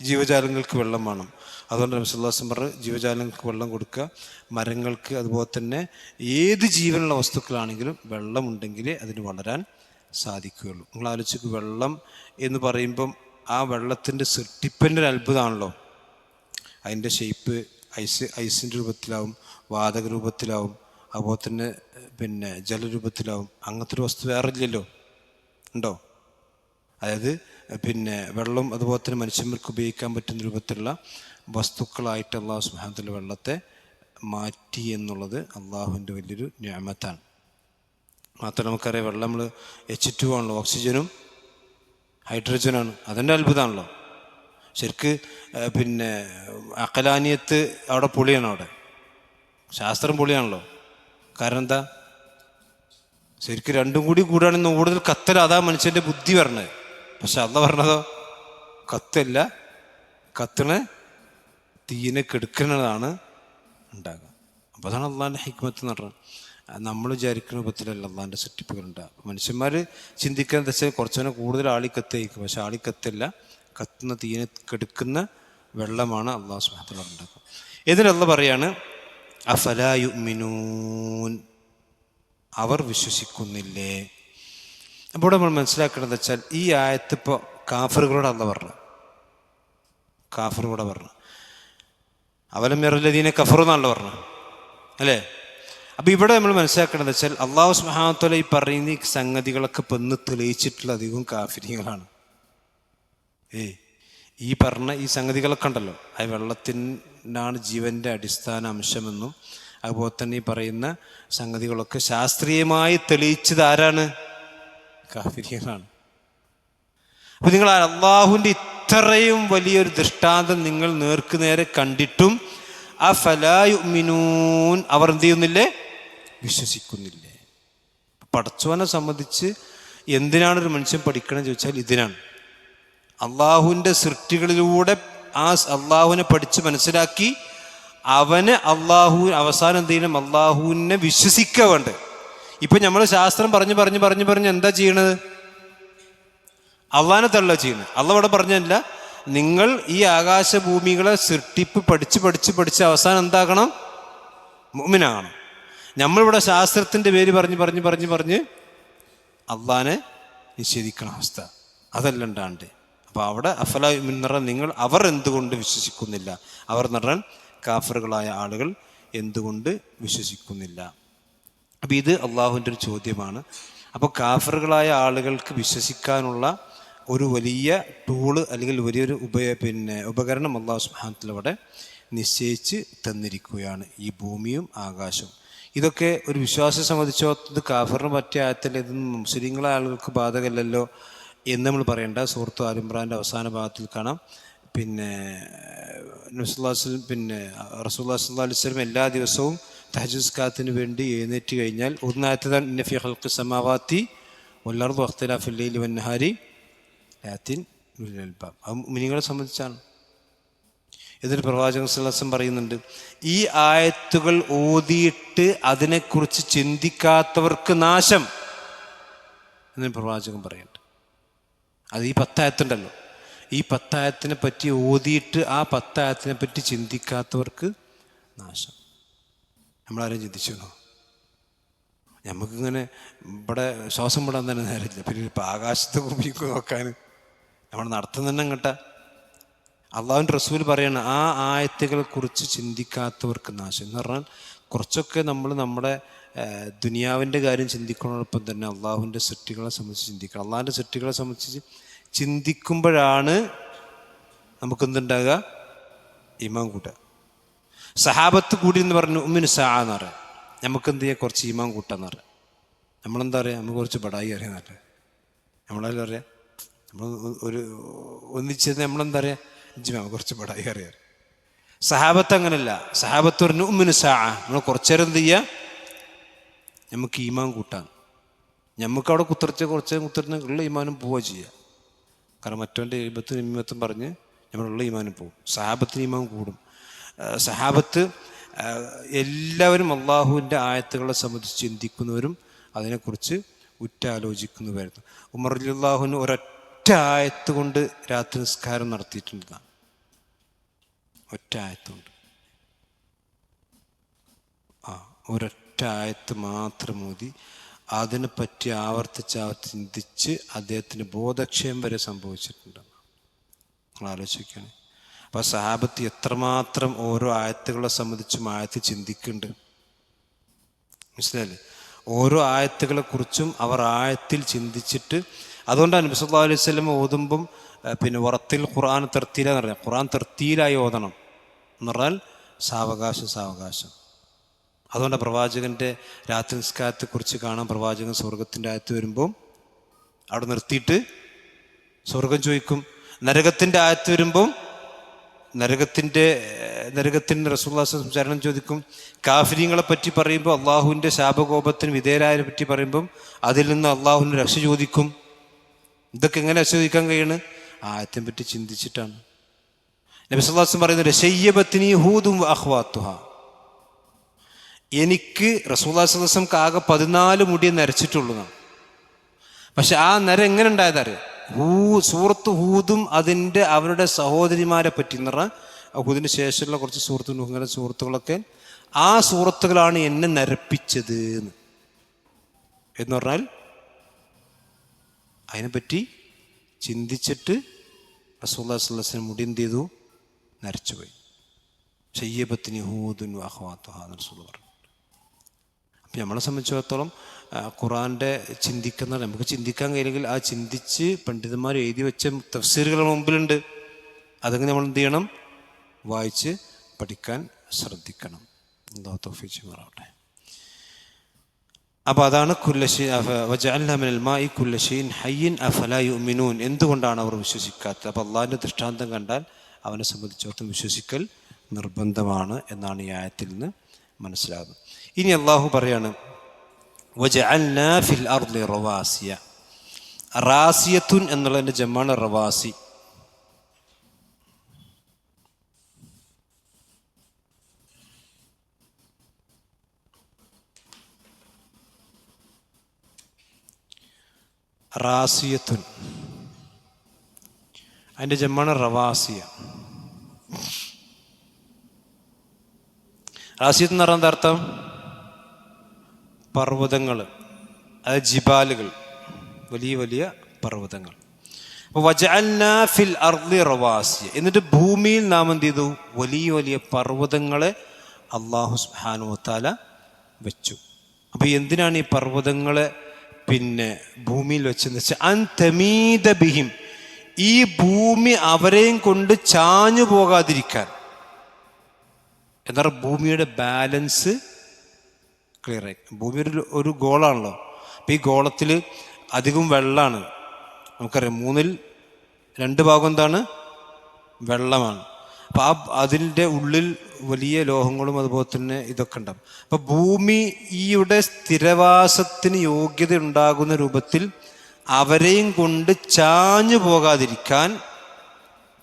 ജീവജാലങ്ങൾക്ക് വെള്ളം വേണം. അതുകൊണ്ട് നബി സല്ലല്ലാഹു അലൈഹി വസല്ലം പറഞ്ഞു ജീവജാലങ്ങൾക്ക് വെള്ളം കൊടുക്കുക, മരങ്ങൾക്ക്, അതുപോലെ തന്നെ ഏത് ജീവനുള്ള വസ്തുക്കളാണെങ്കിലും വെള്ളമുണ്ടെങ്കിലേ അതിന് വളരാൻ സാധിക്കുകയുള്ളൂ. നിങ്ങൾ ആലോചിച്ച്, വെള്ളം എന്ന് പറയുമ്പം ആ വെള്ളത്തിൻ്റെ സൃഷ്ടിപ്പിൻ്റെ ഒരു അത്ഭുതമാണല്ലോ. അതിൻ്റെ ഷേപ്പ് ഐസിൻ്റെ രൂപത്തിലാവും, വാതക രൂപത്തിലാവും, അതുപോലെ തന്നെ ജലരൂപത്തിലാവും. അങ്ങനത്തെ ഒരു വസ്തു വേറെ ഇല്ലല്ലോ, ഉണ്ടോ? അതായത് വെള്ളം അതുപോലെ തന്നെ മനുഷ്യന്മാർക്ക് ഉപയോഗിക്കാൻ പറ്റുന്ന രൂപത്തിലുള്ള വസ്തുക്കളായിട്ട് അല്ലാഹു സുബ്ഹാനഹു വതആല വെള്ളത്തെ മാറ്റി എന്നുള്ളത് അള്ളാഹുവിൻ്റെ വലിയൊരു നിഅമത്താണ്. മാത്രം നമുക്കറിയാം, വെള്ളം നമ്മൾ H2 ആണല്ലോ, ഓക്സിജനും ഹൈഡ്രജനാണ്. അതിൻ്റെ അത്ഭുതമാണല്ലോ. ശരിക്ക് അഖലാനിയത്ത് അവിടെ പൊളിയാണ്, അവിടെ ശാസ്ത്രം പൊളിയാണല്ലോ. കാരണം എന്താ? ശരിക്കും രണ്ടും കൂടി കൂടുകയാണെങ്കിൽ കൂടുതൽ കത്തൽ, അതാ മനുഷ്യൻ്റെ ബുദ്ധി പറഞ്ഞത്. പക്ഷെ അല്ലാഹ് പറഞ്ഞതോ കത്തല്ല, കത്തണ തീനെ കെടുക്കുന്നതാണ് ഉണ്ടാകുക. അപ്പോൾ അതാണ് അള്ളാഹിൻ്റെ ഹിക്മത്ത് എന്ന് പറഞ്ഞത്. നമ്മൾ വിചാരിക്കുന്ന രൂപത്തിലല്ല അള്ളാഹിൻ്റെ സൃഷ്ടിപ്പുകളുണ്ടാകും. മനുഷ്യന്മാർ ചിന്തിക്കുന്നത് വെച്ചാൽ കുറച്ചുകൂടെ കൂടുതൽ ആളിക്കത്തായിരിക്കും. പക്ഷെ ആളിക്കത്തല്ല, കത്തുന്ന തീനെ കെടുക്കുന്ന വെള്ളമാണ് അല്ലാഹു സുബ്ഹാനഹു വതആല ഉണ്ടാക്കുക. ഇതിൽ അല്ലാഹ് പറയാണ് അഫലാ യുഅ്മിനൂൻ, അവർ വിശ്വസിക്കുന്നില്ലേ. അപ്പോൾ നമ്മൾ മനസ്സിലാക്കേണ്ടത് വെച്ചാൽ ഈ ആയത്ത് ഇപ്പോൾ കാഫിറുകളോട് അല്ലാഹ് പറഞ്ഞു, കാഫിറുകൂടെ പറഞ്ഞു. അവലം യറല്ലദീന കഫറു എന്നാണല്ലോ പറഞ്ഞു, അല്ലേ? അപ്പോൾ ഇവിടെ നമ്മൾ മനസ്സിലാക്കേണ്ടത് വെച്ചാൽ അല്ലാഹു സുബ്ഹാനഹു വതആല ഈ പറയുന്ന ഈ സംഗതികളൊക്കെ പെന്ന് തെളിയിച്ചിട്ടുള്ള അധികവും കാഫിരികളാണ്. ഈ പറഞ്ഞ ഈ സംഗതികളൊക്കെ ഉണ്ടല്ലോ, ആ വെള്ളത്തിനാണ് ജീവൻ്റെ അടിസ്ഥാന അംശമെന്നും അതുപോലെ തന്നെ ഈ പറയുന്ന സംഗതികളൊക്കെ ശാസ്ത്രീയമായി തെളിയിച്ചത് ആരാണ്? കാഫിരികളാണ്. അപ്പോൾ നിങ്ങൾ അള്ളാഹുവിൻ്റെ ഇത്രയും വലിയൊരു ദൃഷ്ടാന്തം നിങ്ങൾ നേർക്ക് നേരെ കണ്ടിട്ടും അഫലാ യുഅ്മിനൂൻ, അവർ എന്ത് ചെയ്യുന്നില്ലേ? വിശ്വസിക്കുന്നില്ലേ? പടച്ചോനെ സംബന്ധിച്ച് എന്തിനാണ് ഒരു മനുഷ്യൻ പഠിക്കണമെന്ന് ചോദിച്ചാൽ ഇതിനാണ്. അള്ളാഹുവിൻ്റെ സൃഷ്ടികളിലൂടെ ആ അള്ളാഹുവിനെ പഠിച്ച് മനസ്സിലാക്കി അവന് അവസാനം എന്ത് ചെയ്യണം? അള്ളാഹുവിനെ വിശ്വസിക്കുക വേണ്ടത്. ഇപ്പം നമ്മൾ ശാസ്ത്രം പറഞ്ഞ് എന്താ ചെയ്യണത്? അള്ളാഹിനെ തള്ള ചെയ്യണത്. അള്ളാഹ് ഇവിടെ പറഞ്ഞല്ല, നിങ്ങൾ ഈ ആകാശഭൂമികളെ സൃഷ്ടിപ്പ് പഠിച്ച് അവസാനം എന്താക്കണം? മുഅ്മിനാകണം. നമ്മളിവിടെ ശാസ്ത്രത്തിൻ്റെ പേര് പറഞ്ഞ് അള്ളാഹിനെ നിഷേധിക്കണ അവസ്ഥ അതല്ലണ്ടാണ്ട്. അപ്പോൾ അവിടെ അഫല മിന്നറ നിങ്ങൾ അവർ എന്തുകൊണ്ട് വിശ്വസിക്കുന്നില്ല? അവർ നിറൻ കാഫറുകളായ ആളുകൾ എന്തുകൊണ്ട് വിശ്വസിക്കുന്നില്ല? അപ്പം ഇത് അള്ളാഹുവിൻ്റെ ഒരു ചോദ്യമാണ്. അപ്പോൾ കാഫറുകളായ ആളുകൾക്ക് വിശ്വസിക്കാനുള്ള ഒരു വലിയ ടൂള് അല്ലെങ്കിൽ വലിയൊരു ഉപകരണം അള്ളാഹു സുബ്ഹാനഹു വ തആല അവിടെ നിശ്ചയിച്ച് തന്നിരിക്കുകയാണ്, ഈ ഭൂമിയും ആകാശവും. ഇതൊക്കെ ഒരു വിശ്വാസം സംബന്ധിച്ചോ ഇത് കാഫറിന് പറ്റിയ ആയത്തല്ല, ഇതൊന്നും മുസ്ലിങ്ങളെ ആളുകൾക്ക് ബാധകമല്ലല്ലോ എന്ന് നമ്മൾ പറയേണ്ട. സൂറത്ത് ആൽ ഇംറാൻ്റെ അവസാന ഭാഗത്തിൽ കാണാം, റസൂലുള്ളാഹി സ്വല്ലല്ലാഹു അലൈഹി വസല്ലം എല്ലാ ദിവസവും തഹജ്ജുദ് നിസ്കാരത്തിന് വേണ്ടി എഴുന്നേറ്റ് കഴിഞ്ഞാൽ ഒന്നായത്തതാണ് ഇന്ന ഫീ ഖൽഖി സമാവാതി വൽ അർദി വഖ്തിലാഫിൽ ലൈലി വൻ നഹാരി ലആയാത്തിൻ ലിൽ അൽബാബ്. അത് മുഅ്മിനീങ്ങളെ സംബന്ധിച്ചാണ്. ഇതിന് പ്രവാചകൻ സല്ലല്ലാഹു അലൈഹി വസല്ലം പറയുന്നുണ്ട്, ഈ ആയത്തുകൾ ഓതിയിട്ട് അതിനെക്കുറിച്ച് ചിന്തിക്കാത്തവർക്ക് നാശം എന്നതിന് പ്രവാചകൻ പറയുന്നുണ്ട്. അത് ഈ 10 ആയത്തുണ്ടല്ലോ, ഈ 10 ആയത്തിനെ പറ്റി ഓതിയിട്ട് ആ 10 ആയത്തിനെ പറ്റി ചിന്തിക്കാത്തവർക്ക് നാശം. നമ്മളാരും ചിന്തിച്ചോ? നമുക്കിങ്ങനെ ഇവിടെ ശ്വാസം വിടാൻ തന്നെ നേരമില്ല, പിന്നെ ഇപ്പം ആകാശത്തെ ഭൂമിക്ക് നോക്കാൻ നമ്മൾ നടത്തുന്ന കേട്ടാ. അള്ളാഹുവിൻ്റെ റസൂൽ പറയാണ്, ആ ആയത്തുകളെ കുറിച്ച് ചിന്തിക്കാത്തവർക്ക് നാശം എന്ന് പറഞ്ഞാൽ കുറച്ചൊക്കെ നമ്മൾ നമ്മുടെ ദുനിയാവിൻ്റെ കാര്യം ചിന്തിക്കുന്നതോടൊപ്പം തന്നെ അള്ളാഹുവിൻ്റെ സൃഷ്ടികളെ സംബന്ധിച്ച് ചിന്തിക്കണം. അള്ളാഹുവിൻ്റെ സൃഷ്ടികളെ സംബന്ധിച്ച് ചിന്തിക്കുമ്പോഴാണ് നമുക്കെന്തുണ്ടാകുക? ഈമാൻ കൂട്ടുക. സഹാബത്ത് കൂടി എന്ന് പറഞ്ഞു ഉമ്മിന് സാ എന്ന് പറയാം. നമുക്കെന്ത് ചെയ്യാം? കുറച്ച് ഈമാൻ കൂട്ടാന്ന് പറയാം. നമ്മളെന്താ പറയുക? നമുക്ക് കുറച്ച് ബടായി അറിയാന്നല്ല, നമ്മളെല്ലാം അറിയാം. നമ്മൾ ഒരു ഒന്നിച്ചത് നമ്മളെന്താ പറയുക? കുറച്ച് ബടായി അറിയാം. സഹാബത്ത് അങ്ങനല്ല. സഹാബത്ത് പറഞ്ഞു ഉമ്മിന് സാ, നമ്മൾ കുറച്ചേരം എന്ത് ചെയ്യുക? നമുക്ക് ഈമാൻ കൂട്ടാൻ. നമുക്കവിടെ കുറച്ച് ഉള്ള ഈമാനും പോവുക ചെയ്യുക. കാരണം മറ്റവൻ്റെ ഇമത്തും പറഞ്ഞ് നമ്മളുള്ള ഈമാനും പോകും. സഹാബത്തിന് ഈമാൻ കൂടും. സഹാബത്ത് എല്ലാവരും അള്ളാഹുവിൻ്റെ ആയത്തുകളെ സംബന്ധിച്ച് ചിന്തിക്കുന്നവരും അതിനെക്കുറിച്ച് ഉറ്റാലോചിക്കുന്നവരായിരുന്നു. ഉമർ റളിയല്ലാഹുവിന് ഒരൊറ്റ ആയത്ത് കൊണ്ട് രാത്രി നിസ്കാരം നടത്തിയിട്ടുണ്ടെന്നാണ്. ഒറ്റ ആയത്തുകൊണ്ട്, ഒരൊറ്റ ആയത്ത് മാത്രം മോദി അതിനെപ്പറ്റി ആവർത്തിച്ച് ചിന്തിച്ച് അദ്ദേഹത്തിന് ബോധക്ഷയം വരെ സംഭവിച്ചിട്ടുണ്ടെന്ന് നിങ്ങൾ ആലോചിക്കുകയാണ്. അപ്പോൾ സഹാബത്ത് എത്രമാത്രം ഓരോ ആയത്തുകളെ സംബന്ധിച്ചും ആയത്ത് ചിന്തിക്കുന്നുണ്ട്, മനസ്സിലായില്ലേ? ഓരോ ആയത്തുകളെ കുറിച്ചും അവർ ആയത്തിൽ ചിന്തിച്ചിട്ട്, അതുകൊണ്ടാണ് നബി സല്ലല്ലാഹു അലൈഹി വസല്ലം ഓതുമ്പം വറത്തിൽ ഖുർആൻ തർത്തീല എന്ന് പറഞ്ഞാൽ ഖുർആൻ തർത്തീലായി ഓതണം എന്ന് പറഞ്ഞാൽ സാവകാശം. അതുകൊണ്ട് പ്രവാചകൻ്റെ രാത്രി നിസ്കാരത്തെക്കുറിച്ച് കാണാൻ, പ്രവാചകൻ സ്വർഗത്തിൻ്റെ ആയത്ത് വരുമ്പം അവിടെ നിർത്തിയിട്ട് സ്വർഗം ചോദിക്കും. നരകത്തിൻ്റെ ആയത്ത് വരുമ്പം നരകത്തിന് റസൂലുള്ളാഹി ചരണം ചോദിക്കും. കാഫിരീങ്ങളെ പറ്റി പറയുമ്പോൾ അള്ളാഹുവിൻ്റെ ശാപകോപത്തിന് വിധേയരായതിനെ പറ്റി പറയുമ്പം അതിൽ നിന്ന് അള്ളാഹുവിൻ്റെ രക്ഷ ചോദിക്കും. ഇതൊക്കെ എങ്ങനെ രക്ഷ ചോദിക്കാൻ കഴിയണ്? ആയത്തിനെ പറ്റി ചിന്തിച്ചിട്ടാണ്. നബി സല്ലല്ലാഹു അലൈഹി വസല്ലം പറയുന്നത് ശയ്യബത്നി ഹൂദും അഖ്വാത്തുഹാ, എനിക്ക് റസൂലുള്ളാഹി സ്വല്ലല്ലാഹു അലൈഹി വസല്ലം ആകെ 14 മുടി നരച്ചിട്ടുള്ളൂ. പക്ഷെ ആ നര എങ്ങനെ ഉണ്ടായതറിയാം? സൂറത്ത് ഹൂദും അവരുടെ സഹോദരിമാരെ പറ്റി എന്ന് പറഞ്ഞാൽ ഹൂദിന് ശേഷമുള്ള കുറച്ച് സുഹൃത്തുക്കളൊക്കെ ആ സൂറത്തുകളാണ് എന്നെ നരപ്പിച്ചത് എന്ന് പറഞ്ഞാൽ അതിനെപ്പറ്റി ചിന്തിച്ചിട്ട് റസൂലുള്ളാഹി സ്വല്ലല്ലാഹു അലൈഹി വസല്ലം മുടി എന്ത് ചെയ്തു? നരച്ചുപോയി. ശയ്യബത്നി ഹൂദുൻ വഅഖ്വാതുഹാ എന്ന് റസൂൽ പറഞ്ഞു. അപ്പം നമ്മളെ സംബന്ധിച്ചിടത്തോളം ഖുർആൻ്റെ നമുക്ക് ചിന്തിക്കാൻ കഴിയില്ലെങ്കിൽ ആ ചിന്തിച്ച് പണ്ഡിതന്മാർ എഴുതി വെച്ച തഫ്സീറുകൾ മുമ്പിലുണ്ട്. അതൊക്കെ നമ്മൾ എന്ത് ചെയ്യണം? വായിച്ച് പഠിക്കാൻ ശ്രദ്ധിക്കണം. അല്ലാഹു തൗഫീഖ് ചെയ്യുമാറാവട്ടെ. അപ്പോൾ അതാണ് വജഅൽനാ മിനൽ മാഇ കുല്ല ശൈഇൻ ഹയ്യിൻ അഫലാ യുഅ്മിനൂൻ. എന്തുകൊണ്ടാണ് അവർ വിശ്വസിക്കാത്തത്? അപ്പോൾ അള്ളാഹിൻ്റെ ദൃഷ്ടാന്തം കണ്ടാൽ അവനെ സംബന്ധിച്ചിടത്തോളം വിശ്വസിക്കൽ നിർബന്ധമാണ് എന്നാണ് ഈ ആയത്തിൽ നിന്ന് മനസ്സിലാകുന്നത്. ഇനി അള്ളാഹു പറയാണ് വജഅൽനാ ഫിൽ അർളി റവാസിയ. റാസിയത്തുൻ എന്നുള്ളതിൻ്റെ ജമ്മാണ് റവാസി. റാസിയത്തുൻ അതിൻ്റെ ജമ്മാണ് റവാസിയ. റാസിയത്ത് എന്ന് പറയുന്നത് അർത്ഥം പർവ്വതങ്ങൾ, അതായത് ജിബാലുകൾ, വലിയ വലിയ പർവ്വതങ്ങൾ. അപ്പോൾ വജഅൽനാ ഫിൽ അർളി റവാസിയ, എന്നിട്ട് ഭൂമിയിൽ നാം എന്ത് ചെയ്തു? വലിയ വലിയ പർവ്വതങ്ങളെ അല്ലാഹു സുബ്ഹാനഹു വ തആല വെച്ചു. അപ്പോൾ എന്തിനാണ് ഈ പർവ്വതങ്ങളെ ഭൂമിയിൽ വെച്ചെന്ന് വെച്ചാൽ അൻ തമീദ ബിഹിം, ഈ ഭൂമി അവരെയും കൊണ്ട് ചാഞ്ഞു പോകാതിരിക്കാൻ. എന്നാൽ ഭൂമിയുടെ ബാലൻസ് ക്ലിയർ ആയി. ഭൂമി ഒരു ഗോളാണല്ലോ. അപ്പം ഈ ഗോളത്തിൽ അധികം വെള്ളമാണ്. നമുക്കറിയാം 2 ഭാഗം എന്താണ്? വെള്ളമാണ്. അപ്പം അതിൻ്റെ ഉള്ളിൽ വലിയ ലോഹങ്ങളും അതുപോലെ തന്നെ ഇതൊക്കെ ഉണ്ടാകും. അപ്പം ഭൂമിയുടെ സ്ഥിരവാസത്തിന് യോഗ്യത ഉണ്ടാകുന്ന രൂപത്തിൽ അവരെയും കൊണ്ട് ചാഞ്ഞു പോകാതിരിക്കാൻ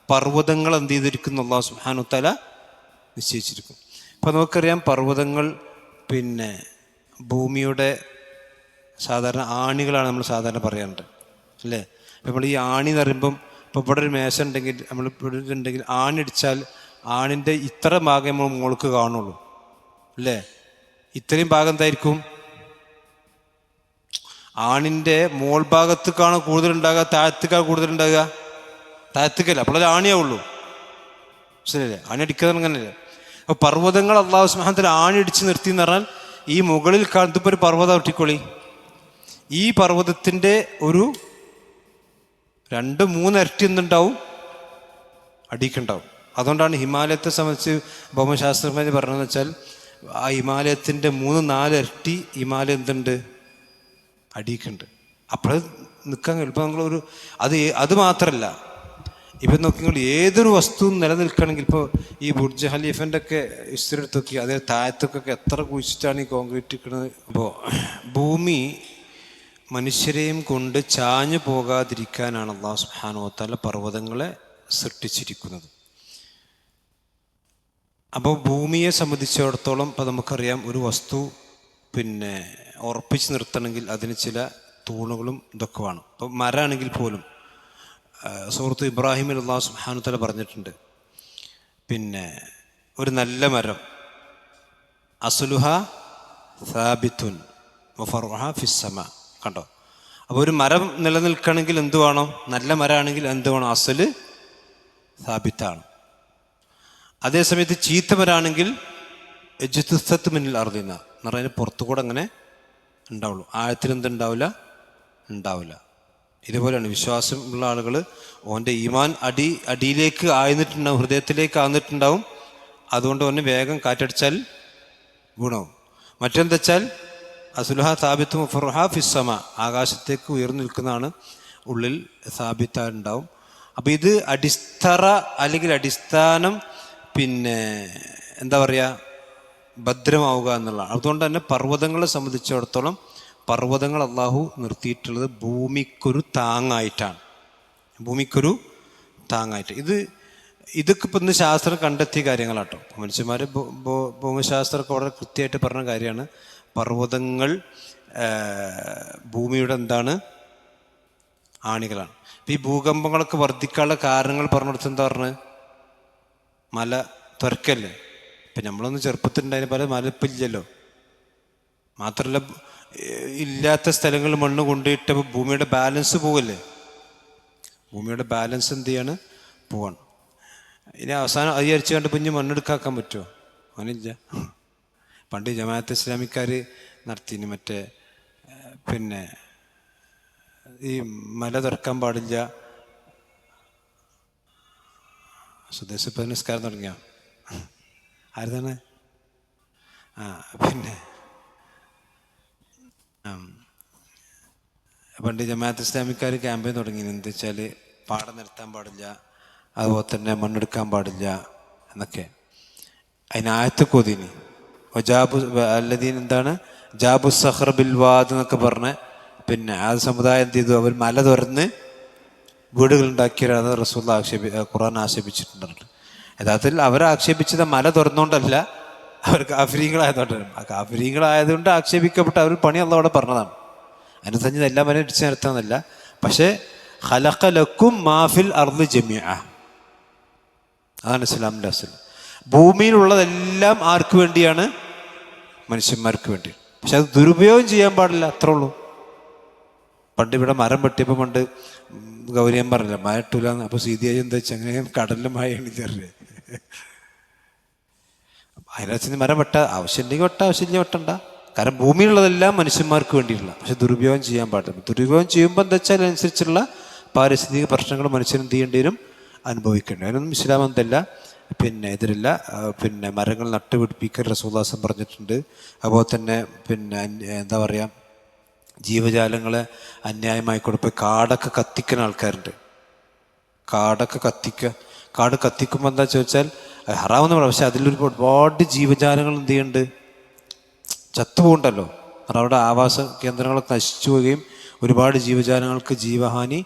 പർവ്വതങ്ങൾ എന്ത് ചെയ്തിരിക്കുന്നു? അല്ലാഹു സുബ്ഹാനഹു വ തആല നിശ്ചയിച്ചിരിക്കും. അപ്പം നമുക്കറിയാം പർവ്വതങ്ങൾ ഭൂമിയുടെ സാധാരണ ആണികളാണ് നമ്മൾ സാധാരണ പറയാറുണ്ട്, അല്ലേ? നമ്മൾ ഈ ആണി എന്ന് പറയുമ്പം ഇപ്പോൾ ഇവിടെ ഒരു മേശ ഉണ്ടെങ്കിൽ, നമ്മൾ ഇവിടെ ഉണ്ടെങ്കിൽ ആണി അടിച്ചാൽ ആണിൻ്റെ ഇത്ര ഭാഗം നമ്മൾ മുകൾക്ക് കാണുള്ളൂ, അല്ലേ? ഇത്രയും ഭാഗം എന്തായിരിക്കും? ആണിൻ്റെ മോൾ ഭാഗത്തേക്കാണ് കൂടുതലുണ്ടാകുക, താഴത്തേക്കാണ് കൂടുതലുണ്ടാകുക? താഴത്തേക്കല്ല, അപ്പോൾ അത് ആണിയാവുള്ളൂ, ശരിയല്ലേ? ആണി അടിക്കാതെ അങ്ങനെയല്ലേ? അപ്പോൾ പർവ്വതങ്ങൾ അല്ലാഹു സുബ്ഹാനഹു വ തആല ആണി അടിച്ച് നിർത്തി എന്ന് പറഞ്ഞാൽ ഈ മുകളിൽ കാണുമ്പോൾ ഒരു പർവ്വതം ഒട്ടിക്കൊള്ളി, ഈ പർവ്വതത്തിൻ്റെ ഒരു 2-3 ഇരട്ടി എന്തുണ്ടാവും? അടിക്കുണ്ടാവും. അതുകൊണ്ടാണ് ഹിമാലയത്തെ സംബന്ധിച്ച് ഭൗമശാസ്ത്രജ്ഞർ പറഞ്ഞതെന്ന് വെച്ചാൽ ആ ഹിമാലയത്തിൻ്റെ 3-4 ഇരട്ടി ഹിമാലയം എന്തുണ്ട്? അടിക്കുന്നുണ്ട്. അപ്പോൾ നിൽക്കാൻ എളുപ്പം. നമ്മളൊരു അത് മാത്രമല്ല, ഇപ്പം നോക്കിയാൽ ഏതൊരു വസ്തുവും നിലനിൽക്കണമെങ്കിൽ, ഇപ്പോൾ ഈ ബുർജ് ഖലീഫൻ്റെ ഒക്കെ ഹിസ്റ്ററി എടുത്ത് നോക്കി, അതേ താഴത്തൊക്കെ എത്ര കുഴിച്ചിട്ടാണ് ഈ കോൺക്രീറ്റ് ഇരിക്കുന്നത്. അപ്പോൾ ഭൂമി മനുഷ്യരെയും കൊണ്ട് ചാഞ്ഞു പോകാതിരിക്കാനാണ് അല്ലാഹു സുബ്ഹാനഹു വ തആല പർവ്വതങ്ങളെ സൃഷ്ടിച്ചിരിക്കുന്നത്. അപ്പോൾ ഭൂമിയെ സംബന്ധിച്ചിടത്തോളം ഇപ്പോൾ നമുക്കറിയാം, ഒരു വസ്തു ഉറപ്പിച്ച് നിർത്തണമെങ്കിൽ അതിന് ചില തൂണുകളും ഇതൊക്കെ വേണം. ഇപ്പോൾ മരമാണെങ്കിൽ പോലും സൂറത്ത് ഇബ്രാഹിമിൽ അല്ലാഹു സുബ്ഹാനഹു വ തആല പറഞ്ഞിട്ടുണ്ട്, ഒരു നല്ല മരം അസ്ലുഹ സാബിത്തുൻ വഫർഉഹ ഫിസ്സമാ. കണ്ടോ? അപ്പോൾ ഒരു മരം നിലനിൽക്കണമെങ്കിൽ എന്ത് വേണം? നല്ല മരമാണെങ്കിൽ എന്ത് വേണം? അസ്ല് സാബിത്താണ്. അതേസമയത്ത് ചീത്ത മരമാണെങ്കിൽ എജ്തുസ്സത്ത് മിനൽ അർദിന എന്ന് പറഞ്ഞാൽ പുറത്തു കൂടെ അങ്ങനെ ഉണ്ടാവുള്ളൂ, ആഴത്തിൽ എന്തുണ്ടാവില്ല? ഉണ്ടാവില്ല. ഇതുപോലെയാണ് വിശ്വാസം ഉള്ള ആളുകൾ, ഓൻ്റെ ഈമാൻ അടിയിലേക്ക് ആഴ്ന്നിട്ടുണ്ടാവും, ഹൃദയത്തിലേക്ക് ആഴ്ന്നിട്ടുണ്ടാവും. അതുകൊണ്ട് തന്നെ വേഗം കാറ്റടിച്ചാൽ ഗുണവും. മറ്റെന്താ വെച്ചാൽ അസ്ലുഹ സാബിത്തും ഫർഹ ഫിസ്സമ, ആകാശത്തേക്ക് ഉയർന്നു നിൽക്കുന്നതാണ്, ഉള്ളിൽ സാബിത്തായിട്ടുണ്ടാവും. അപ്പോൾ ഇത് അടിത്തറ അല്ലെങ്കിൽ അടിസ്ഥാനം എന്താ പറയുക, ഭദ്രമാവുക എന്നുള്ളതാണ്. അതുകൊണ്ട് തന്നെ പർവ്വതങ്ങളെ സംബന്ധിച്ചിടത്തോളം പർവ്വതങ്ങൾ അല്ലാഹു നിർത്തിയിട്ടുള്ളത് ഭൂമിക്കൊരു താങ്ങായിട്ടാണ്. ഭൂമിക്കൊരു താങ്ങായിട്ട്. ഇതൊക്കെ ഇപ്പം ഇന്ന് ശാസ്ത്രം കണ്ടെത്തിയ കാര്യങ്ങളാട്ടോ. മനുഷ്യന്മാർ ഭൂമിശാസ്ത്രമൊക്കെ വളരെ കൃത്യമായിട്ട് പറഞ്ഞ കാര്യമാണ്. പർവ്വതങ്ങൾ ഭൂമിയുടെ എന്താണ്? ആണികളാണ്. ഇപ്പം ഈ ഭൂകമ്പങ്ങളൊക്കെ വർദ്ധിക്കാനുള്ള കാരണങ്ങൾ പറഞ്ഞെടുത്ത് എന്താ പറഞ്ഞത്? മല തുരക്കല്ലേ. ഇപ്പം നമ്മളൊന്ന് ചെറുപ്പത്തിലുണ്ടായിരുന്ന പല മല ഇപ്പം ഇല്ലല്ലോ. മാത്രമല്ല, ഇല്ലാത്ത സ്ഥലങ്ങളിൽ മണ്ണ് കൊണ്ടുപോയിട്ട് ഭൂമിയുടെ ബാലൻസ് പോവല്ലേ. ഭൂമിയുടെ ബാലൻസ് എന്ത് ചെയ്യാണ്? പോവാണ്. ഇനി അവസാനം അത് വിചാരിച്ചു കണ്ട് പിന്നെ മണ്ണെടുക്കാക്കാൻ പറ്റുമോ? അങ്ങനെയില്ല. പണ്ട് ജമാഅത്തെ ഇസ്ലാമിക്കാർ നടത്തിന് മറ്റേ ഈ മല തുറക്കാൻ പാടില്ല, സ്വദേശ നിസ്കാരം തുടങ്ങിയ ആരുതാണ്? പണ്ട് ജമാഅത്ത് ഇസ്ലാമിക്കാർ ക്യാമ്പയിൻ തുടങ്ങി. എന്താ വെച്ചാൽ പാടം നിർത്താൻ പാടില്ല, അതുപോലെ തന്നെ മണ്ണെടുക്കാൻ പാടില്ല എന്നൊക്കെ. അതിനായത്ത് കൊതിന് ഒജാബു അല്ലദീൻ എന്താണ് ജാബു സഹർ ബിൽ വാദ് എന്നൊക്കെ പറഞ്ഞ് പിന്നെ ആ സമുദായം എന്ത് ചെയ്തു, അവർ മല തുറന്ന് വീടുകളുണ്ടാക്കിയത് റസൂലുള്ളാഹി ഖുർആൻ ആക്ഷേപിച്ചിട്ടുണ്ട്. യഥാർത്ഥത്തിൽ അവരെ ആക്ഷേപിച്ചത് മല തുറന്നുകൊണ്ടല്ല, അവർ കാഫിരീങ്ങളായതുകൊണ്ടാണ്. ആ കാഫിരീങ്ങളായതുകൊണ്ട് ആക്ഷേപിക്കപ്പെട്ട അവർ പണി അള്ളാഹ് അവിടെ പറഞ്ഞതാണ്. അതിനനുസരിച്ച് എല്ലാ മരം ഇടിച്ചു നിർത്താമെന്നല്ല. പക്ഷേ ഖലഖ ലക്കും മാഫിൽ അർളി ജമീഅ, അതാണ് ഇസ്ലാമിൻ്റെ അസ്ൽ. ഭൂമിയിലുള്ളതെല്ലാം ആർക്ക് വേണ്ടിയാണ്? മനുഷ്യന്മാർക്ക് വേണ്ടി. പക്ഷെ അത് ദുരുപയോഗം ചെയ്യാൻ പാടില്ല, അത്രേ ഉള്ളൂ. പണ്ട് ഇവിടെ മരം വെട്ടിയപ്പോൾ പണ്ട് ഗൗരിയൻ പറഞ്ഞില്ല മഴ ഇട്ടൂല. അപ്പോൾ സീതിയായി എന്താ വെച്ചാൽ അങ്ങനെ കടലിൽ മഴ എണിച്ചറിയ അതിനകത്ത് മരം വെട്ട ആവശ്യമുണ്ടെങ്കിൽ വെട്ട, ആവശ്യമില്ല വെട്ടണ്ട. കാരണം ഭൂമിയിലുള്ളതെല്ലാം മനുഷ്യന്മാർക്ക് വേണ്ടിയിട്ടുള്ള, പക്ഷെ ദുരുപയോഗം ചെയ്യാൻ പാടില്ല. ദുരുപയോഗം ചെയ്യുമ്പോൾ എന്താ വെച്ചാൽ അതിനനുസരിച്ചുള്ള പാരിസ്ഥിതിക പ്രശ്നങ്ങൾ മനുഷ്യൻ എന്ത് ചെയ്യേണ്ടി വരും, അനുഭവിക്കേണ്ടി. അതിനൊന്നും ഇസ്ലാം എന്തല്ല പിന്നെ എതിരില്ല. പിന്നെ മരങ്ങൾ നട്ടുപിടിപ്പിക്കാൻ റസൂലുള്ളാഹി പറഞ്ഞിട്ടുണ്ട്. അതുപോലെ തന്നെ പിന്നെ എന്താ പറയുക, ജീവജാലങ്ങളെ അന്യായമായി കൊടുപ്പോൾ കാടൊക്കെ കത്തിക്കുന്ന ആൾക്കാരുണ്ട്. കാടൊക്കെ കാട് കത്തിക്കുമ്പോൾ എന്താ ചോദിച്ചാൽ ഹറാമെന്ന് പറയാം. പക്ഷെ ഒരുപാട് ജീവജാലങ്ങൾ എന്ത് ചെയ്യുന്നുണ്ട്, ചത്തുപോകുണ്ടല്ലോ. അവിടെ ആവാസ കേന്ദ്രങ്ങളൊക്കെ നശിച്ചു പോവുകയും ഒരുപാട് ജീവജാലങ്ങൾക്ക് ജീവഹാനി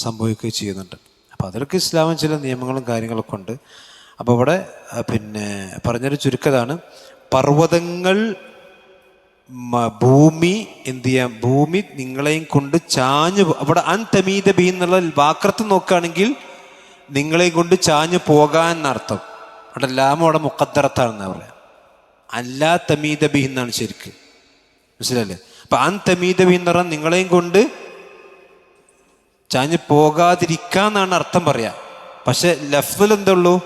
സംഭവിക്കുകയും ചെയ്യുന്നുണ്ട്. അപ്പോൾ അതിലൊക്കെ ഇസ്ലാമിൽ ചില നിയമങ്ങളും കാര്യങ്ങളൊക്കെ ഉണ്ട്. അപ്പോൾ ഇവിടെ പിന്നെ പറഞ്ഞൊരു ചുരുക്കതാണ്, പർവ്വതങ്ങൾ ഭൂമി എന്ത് ചെയ്യാം, ഭൂമി നിങ്ങളെയും കൊണ്ട് ചാഞ്ഞു, അവിടെ അൻ തമീദ ബി എന്നുള്ള വാക്കർത്ത് നോക്കുകയാണെങ്കിൽ നിങ്ങളെയും കൊണ്ട് ചാഞ്ഞു പോകാൻ എന്നർത്ഥം. അവിടെ ലാമ അവിടെ മുഖദ്ദറത്താണെന്നാണ് പറയാം. അല്ലാ തമീദ ബി എന്നാണ് ശരിക്ക്, മനസ്സിലല്ലേ? അപ്പൊ അൻ തമീദ ബി എന്ന് പറഞ്ഞാൽ നിങ്ങളെയും കൊണ്ട് ചാഞ്ഞു പോകാതിരിക്കാന്നാണ് അർത്ഥം പറയാ. പക്ഷെ ലഫ്ദിൽ എന്തുള്ളൂ,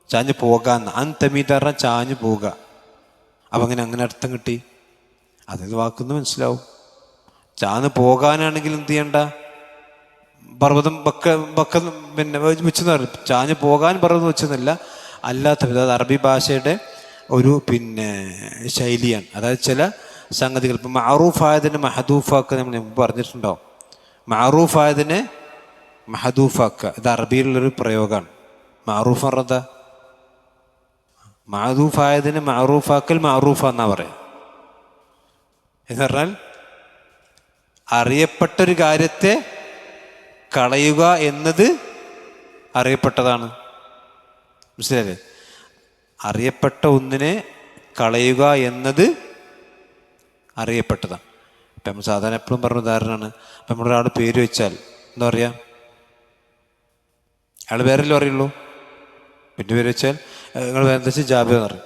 ചാഞ്ഞു പോകാന്ന്. അൻ തമീദ പറഞ്ഞാൽ ചാഞ്ഞു പോവുക. അപ്പം അങ്ങനെ അർത്ഥം കിട്ടി, അതിൽ വാക്കുന്ന് മനസ്സിലാവും. ചാഞ്ഞു പോകാനാണെങ്കിൽ എന്ത് ചെയ്യണ്ട, പർവ്വതം ബക്ക പിന്നെ വെച്ചെന്ന് പറയും. ചാഞ്ഞു പോകാൻ പർവ്വതം വെച്ചെന്നല്ല, അല്ലാത്ത വിധം. അത് അറബി ഭാഷയുടെ ഒരു പിന്നെ ശൈലിയാണ്. അതായത് ചില സംഗതികൾ ഇപ്പം മഅറൂഫായതിനെ മഹദൂഫാക്കുക നമ്മൾ മുമ്പ് പറഞ്ഞിട്ടുണ്ടാവും. മഅറൂഫായതിനെ മഹദൂഫാക്കുക, ഇത് അറബിയിലുള്ളൊരു പ്രയോഗമാണ്. മഅറൂഫ് പറഞ്ഞാ മഅറൂഫായതിനെ മഅറൂഫാക്കൽ മഅറൂഫ എന്നാ പറയാം. എന്ന് പറഞ്ഞാൽ അറിയപ്പെട്ടൊരു കാര്യത്തെ കളയുക എന്നത് അറിയപ്പെട്ടതാണ്, മനസ്സിലായില്ലേ? അറിയപ്പെട്ട ഒന്നിനെ കളയുക എന്നത് അറിയപ്പെട്ടതാണ്. ഇപ്പം നമ്മൾ സാധാരണ എപ്പോഴും പറഞ്ഞ ഉദാഹരണമാണ്, ഇപ്പം നമ്മളൊരാൾ പേര് വെച്ചാൽ എന്താ പറയുക, അയാൾ പേരല്ലേ പറയുള്ളൂ. പിന്നെ പേര് വെച്ചാൽ നിങ്ങൾ എന്താ വെച്ചാൽ ജാബിർ എന്ന് പറയും.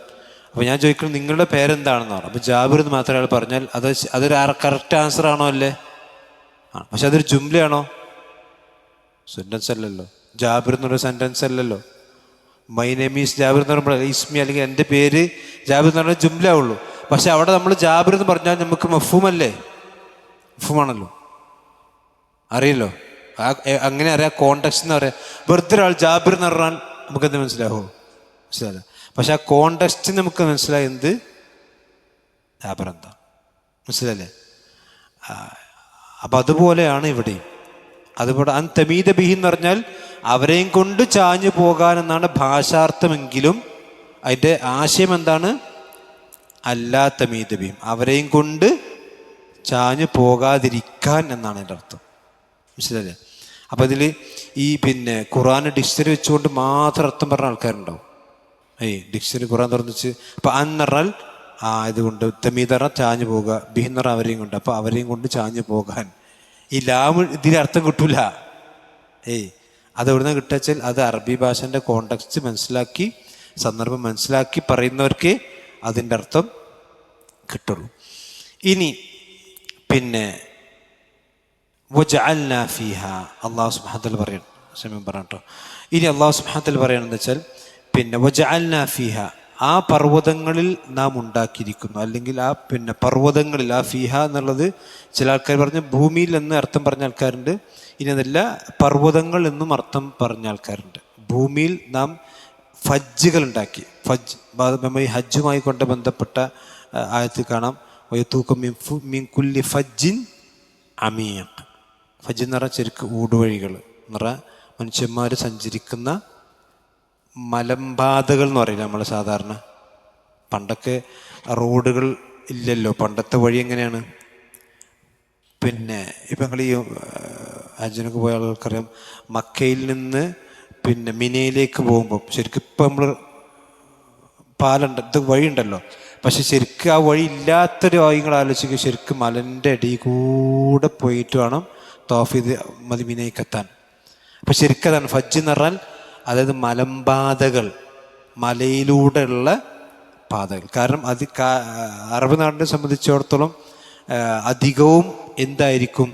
അപ്പോൾ ഞാൻ ചോദിക്കുന്നത് നിങ്ങളുടെ പേരെന്താണെന്ന് പറഞ്ഞു. അപ്പോൾ ജാബിർ എന്ന് മാത്രം അയാൾ പറഞ്ഞാൽ അതൊരു കറക്റ്റ് ആൻസർ ആണോ? അല്ലേ? ആ. പക്ഷെ അതൊരു ജുംലയാണോ? സെൻറ്റൻസ് അല്ലല്ലോ. ജാബിർ എന്നൊരു സെൻറ്റൻസ് അല്ലല്ലോ. മൈ നെയിം ഈസ് ജാബിർ എന്ന് പറയുമ്പോൾ ഇസ്മി അല്ലെങ്കിൽ എൻ്റെ പേര് ജാബിർ എന്ന് പറഞ്ഞാൽ ജുംല ഉള്ളൂ. പക്ഷെ അവിടെ നമ്മൾ ജാബിർ എന്ന് പറഞ്ഞാൽ നമുക്ക് മഫ്ഹൂമല്ലേ? മഫ്ഹൂമാണല്ലോ, അറിയല്ലോ. അങ്ങനെ അറിയാം, കോണ്ടെക്സ്റ്റ് എന്ന് പറയാം. വെറുതെ ഒരാൾ ജാബിർ എന്ന് പറഞ്ഞാൽ നമുക്കെന്ത് മനസ്സിലാവോ? മനസ്സിലാവില്ല. പക്ഷെ ആ കോണ്ടെക്സ്റ്റ് നമുക്ക് മനസ്സിലായി, എന്ത് ജാബിർ എന്താ, മനസ്സിലല്ലേ? അപ്പം അതുപോലെയാണ് ഇവിടെയും. അതുപോലെ അൻ തമീദ ബിഹി എന്ന് പറഞ്ഞാൽ അവരെയും കൊണ്ട് ചാഞ്ഞു പോകാൻ എന്നാണ് ഭാഷാർത്ഥമെങ്കിലും അതിൻ്റെ ആശയം എന്താണ്? അല്ലാ തമീദ ബിഹിം, അവരെയും കൊണ്ട് ചാഞ്ഞു പോകാതിരിക്കാൻ എന്നാണ് എൻ്റെ അർത്ഥം, മനസ്സിലല്ലേ? അപ്പം ഇതിൽ ഈ പിന്നെ ഖുർആൻ ഡിക്ഷണറി വെച്ചുകൊണ്ട് മാത്രം അർത്ഥം പറഞ്ഞ ആൾക്കാരുണ്ടാവും. ഡിക്ഷണറി ഖുർആൻ തുറന്നു വെച്ച് അപ്പം അൻ പറഞ്ഞാൽ ഇതുകൊണ്ട്, തമീദ് പറഞ്ഞാൽ ചാഞ്ഞു പോകുക, ബിഹി എന്ന് പറഞ്ഞാൽ അവരെയും കൊണ്ട്, അപ്പം അവരെയും കൊണ്ട് ചാഞ്ഞു പോകാൻ. ഈ ലാമ് ഇതിന് അർത്ഥം കിട്ടൂല. അത് എവിടുന്ന് കിട്ടുവെച്ചാൽ അത് അറബി ഭാഷൻ്റെ കോണ്ടെക്സ്റ്റ് മനസ്സിലാക്കി, സന്ദർഭം മനസ്സിലാക്കി പറയുന്നവർക്ക് അതിൻ്റെ അർത്ഥം കിട്ടുള്ളൂ. ഇനി പിന്നെ വജഅൽനാ ഫീഹാ, അല്ലാഹു സുബ്ഹാനഹു വ തആല പറയണം, സമയം പറഞ്ഞോ. ഇനി അല്ലാഹു സുബ്ഹാനഹു വ തആല പറയണമെന്ന് വെച്ചാൽ പിന്നെ വജഅൽനാ ഫീഹാ, ആ പർവ്വതങ്ങളിൽ നാം ഉണ്ടാക്കിയിരിക്കുന്നു. അല്ലെങ്കിൽ ആ പിന്നെ പർവ്വതങ്ങളിൽ, ആ ഫീഹ എന്നുള്ളത് ചില ആൾക്കാർ പറഞ്ഞ് ഭൂമിയിൽ എന്ന് അർത്ഥം പറഞ്ഞ ആൾക്കാരുണ്ട്. ഇനി അതല്ല, പർവ്വതങ്ങൾ എന്നും അർത്ഥം പറഞ്ഞ ആൾക്കാരുണ്ട്. ഭൂമിയിൽ നാം ഫജ്ജുകൾ ഉണ്ടാക്കി. ഫജ്ജ് നമ്മൾ ഈ ഹജ്ജുമായി കൊണ്ട് ബന്ധപ്പെട്ട ആയത്തിൽ കാണാം, വയതൂക്കും മിൻ കുല്ലി ഫജ്ജിൻ അമീഖ്. ഫജ്ജ് എന്ന് പറഞ്ഞാൽ ശരിക്കും ഊടുവഴികൾ എന്ന് പറഞ്ഞാൽ മനുഷ്യന്മാർ സഞ്ചരിക്കുന്ന മലമ്പാതകൾ എന്ന് പറയില്ല നമ്മൾ സാധാരണ. പണ്ടൊക്കെ റോഡുകൾ ഇല്ലല്ലോ. പണ്ടത്തെ വഴി എങ്ങനെയാണ്? പിന്നെ ഇപ്പം നിങ്ങൾ ഈ ഹജ്ജിനൊക്കെ പോയ ആളുകൾക്കറിയാം, മക്കയിൽ നിന്ന് പിന്നെ മിനയിലേക്ക് പോകുമ്പോൾ ശരിക്കും ഇപ്പം നമ്മൾ പാലുണ്ട്, ഇത് വഴിയുണ്ടല്ലോ, പക്ഷെ ശരിക്കും ആ വഴി ഇല്ലാത്തൊരു കാര്യങ്ങൾ ആലോചിക്കുക, ശരിക്കും മലൻ്റെ അടിയിൽ കൂടെ പോയിട്ട് വേണം തവാഫ് ചെയ്ത് മതി മിനയിലേക്ക് എത്താൻ. അപ്പം ശരിക്കും അതാണ് ഹജ്ജ് എന്ന് പറഞ്ഞാൽ, അതായത് മലമ്പാതകൾ, മലയിലൂടെയുള്ള പാതകൾ. കാരണം അറബ് നാടിനെ സംബന്ധിച്ചിടത്തോളം അധികവും എന്തായിരിക്കും?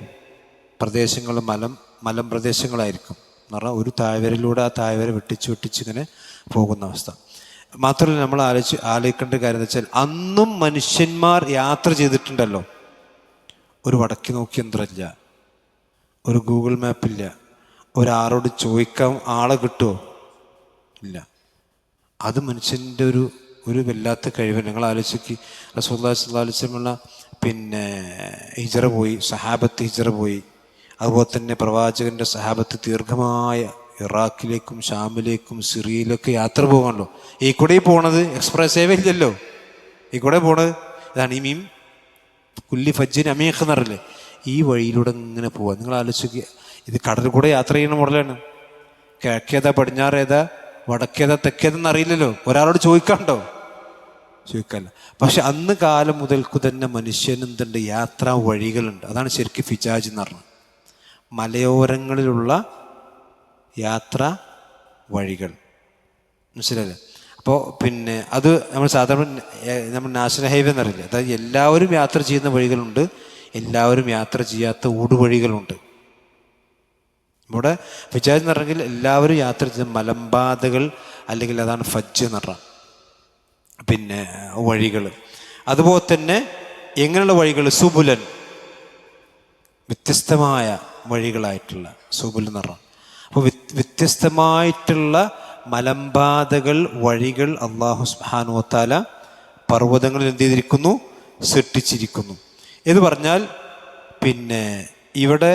പ്രദേശങ്ങൾ മലമ്പ്രദേശങ്ങളായിരിക്കും എന്ന് പറഞ്ഞാൽ ഒരു താഴ്വരയിലൂടെ ആ താഴ്വര വെട്ടിച്ചിങ്ങനെ പോകുന്ന അവസ്ഥ. മാത്രമല്ല നമ്മൾ ആലോചിക്കേണ്ട കാര്യം എന്ന് വെച്ചാൽ, അന്നും മനുഷ്യന്മാർ യാത്ര ചെയ്തിട്ടുണ്ടല്ലോ. ഒരു വടക്ക് നോക്കി യന്ത്രമില്ല, ഒരു ഗൂഗിൾ മാപ്പില്ല, ഒരാളോട് ചോദിക്കാൻ ആളെ കിട്ടുമോ? ഇല്ല. അത് മനുഷ്യൻ്റെ ഒരു വല്ലാത്ത കഴിവ്. ഞങ്ങൾ ആലോചിക്ക്, റസൂലുള്ളാഹി സ്വല്ലല്ലാഹു അലൈഹി വസല്ലം പിന്നെ ഹിജ്റ പോയി, സഹാബത്ത് ഹിജ്റ പോയി. അതുപോലെ തന്നെ പ്രവാചകൻ്റെ സഹാബത്ത് ദീർഘമായ ഇറാഖിലേക്കും ഷാമിലേക്കും സിറിയയിലൊക്കെ യാത്ര പോകാമല്ലോ. ഈ കൂടെ പോണത് എക്സ്പ്രസ് ഹൈവേ ഇല്ലല്ലോ, ഈ കൂടെ പോണത് ഇതാണ് ഈ മീൻ കുല്ലി ഫജ്ജിന് അമീഖ് എന്നറിയില്ലേ, ഈ വഴിയിലൂടെ ഇങ്ങനെ പോവാം. നിങ്ങൾ ആലോചിക്കുക, ഇത് കടലിൽ കൂടെ യാത്ര ചെയ്യുന്ന മോഡലാണ്. കിഴക്കേതാ പടിഞ്ഞാറേതാ വടക്കേതാ തെക്കേതെന്ന് അറിയില്ലല്ലോ, ഒരാളോട് ചോദിക്കാണ്ടോ? ചോദിക്കാല്ല. പക്ഷെ അന്ന് കാലം മുതൽക്കു തന്നെ മനുഷ്യന് എന്തുണ്ട്? യാത്രാ വഴികളുണ്ട്. അതാണ് ശരിക്കും ഫിജാജ് എന്ന് പറഞ്ഞത്, മലയോരങ്ങളിലുള്ള യാത്രാ വഴികൾ. മനസ്സിലല്ലേ? അപ്പോൾ പിന്നെ അത് നമ്മൾ സാധാരണ നമ്മൾ നാഷണൽ ഹൈവേ എന്നറിയില്ല. അതായത് എല്ലാവരും യാത്ര ചെയ്യുന്ന വഴികളുണ്ട്, എല്ലാവരും യാത്ര ചെയ്യാത്ത ഊടുവഴികളുണ്ട്. ഇവിടെ ഫിജാജ് എന്ന് പറഞ്ഞെങ്കിൽ എല്ലാവരും യാത്ര ചെയ്യുന്ന മലമ്പാതകൾ, അല്ലെങ്കിൽ അതാണ് ഫജ്ജ് എന്ന് പറഞ്ഞ പിന്നെ വഴികൾ. അതുപോലെ തന്നെ എങ്ങനെയുള്ള വഴികൾ? സുബുലൻ, വ്യത്യസ്തമായ വഴികളായിട്ടുള്ള സുബുൽ എന്ന് പറഞ്ഞ. അപ്പോൾ വ്യത്യസ്തമായിട്ടുള്ള മലമ്പാതകൾ, വഴികൾ അല്ലാഹു സുബ്ഹാനഹു വ തആല പർവ്വതങ്ങളിൽ എന്ത് ചെയ്തിരിക്കുന്നു? സൃഷ്ടിച്ചിരിക്കുന്നു എന്ന് പറഞ്ഞാൽ, പിന്നെ ഇവിടെ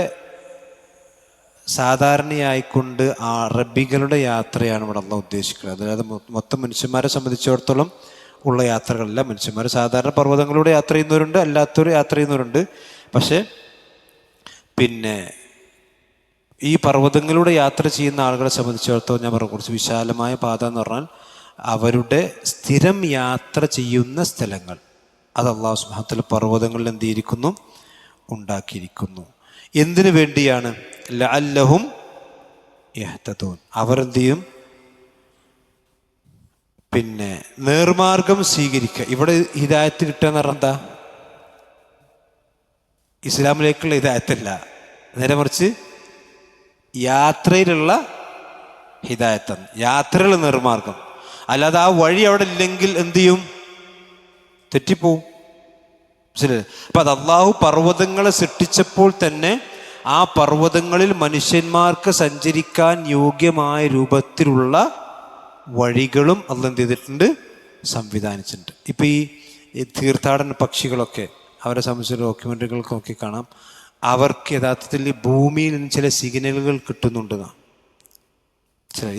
സാധാരണയായിക്കൊണ്ട് അറബികളുടെ യാത്രയാണ് ഇവിടെ അള്ളാഹു ഉദ്ദേശിക്കുന്നത്. അതായത് മൊത്തം മനുഷ്യന്മാരെ സംബന്ധിച്ചിടത്തോളം ഉള്ള യാത്രകളല്ല. മനുഷ്യന്മാർ സാധാരണ പർവ്വതങ്ങളിലൂടെ യാത്ര ചെയ്യുന്നവരുണ്ട്, അല്ലാത്തവർ യാത്ര ചെയ്യുന്നവരുണ്ട്. പക്ഷേ പിന്നെ ഈ പർവ്വതങ്ങളിലൂടെ യാത്ര ചെയ്യുന്ന ആളുകളെ സംബന്ധിച്ചിടത്തോളം ഞാൻ പറഞ്ഞു, കുറച്ച് വിശാലമായ പാത എന്ന് പറഞ്ഞാൽ അവരുടെ സ്ഥിരം യാത്ര ചെയ്യുന്ന സ്ഥലങ്ങൾ, അത് അല്ലാഹു സുബ്ഹാനഹു വ തആല പർവ്വതങ്ങളിൽ എന്ത് ചെയ്തിരിക്കുന്നു? ഉണ്ടാക്കിയിരിക്കുന്നു. എന്തിനു വേണ്ടിയാണ്? ലഅല്ലഹും യഹ്തദൂൻ, അവരെന്ത് ചെയ്യും? പിന്നെ നേർമാർഗം സ്വീകരിക്കുക. ഇവിടെ ഹിദായത്ത് കിട്ടുക എന്ന് പറഞ്ഞാൽ എന്താ? ഇസ്ലാമിലേക്കുള്ള ഹിദായത്തല്ല, നേരെ മറിച്ച് യാത്രയിലുള്ള ഹിദായത്താണ്, യാത്രയിലുള്ള നിർമാർഗം. അല്ലാതെ ആ വഴി അവിടെ ഇല്ലെങ്കിൽ എന്ത് ചെയ്യും? തെറ്റിപ്പോവും. മനസ്സിലായി? അപ്പം അത് അള്ളാഹു പർവ്വതങ്ങളെ സൃഷ്ടിച്ചപ്പോൾ തന്നെ ആ പർവ്വതങ്ങളിൽ മനുഷ്യന്മാർക്ക് സഞ്ചരിക്കാൻ യോഗ്യമായ രൂപത്തിലുള്ള വഴികളും അള്ളാഹു എന്ത് ചെയ്തിട്ടുണ്ട്? സംവിധാനിച്ചിട്ടുണ്ട്. ഇപ്പം ഈ തീർത്ഥാടന പക്ഷികളൊക്കെ അവരെ സംബന്ധിച്ച ഡോക്യുമെൻ്ററികൾക്കൊക്കെ കാണാം, അവർക്ക് യഥാർത്ഥത്തിൽ ഭൂമിയിൽ നിന്ന് ചില സിഗ്നലുകൾ കിട്ടുന്നുണ്ടെന്നാണ്.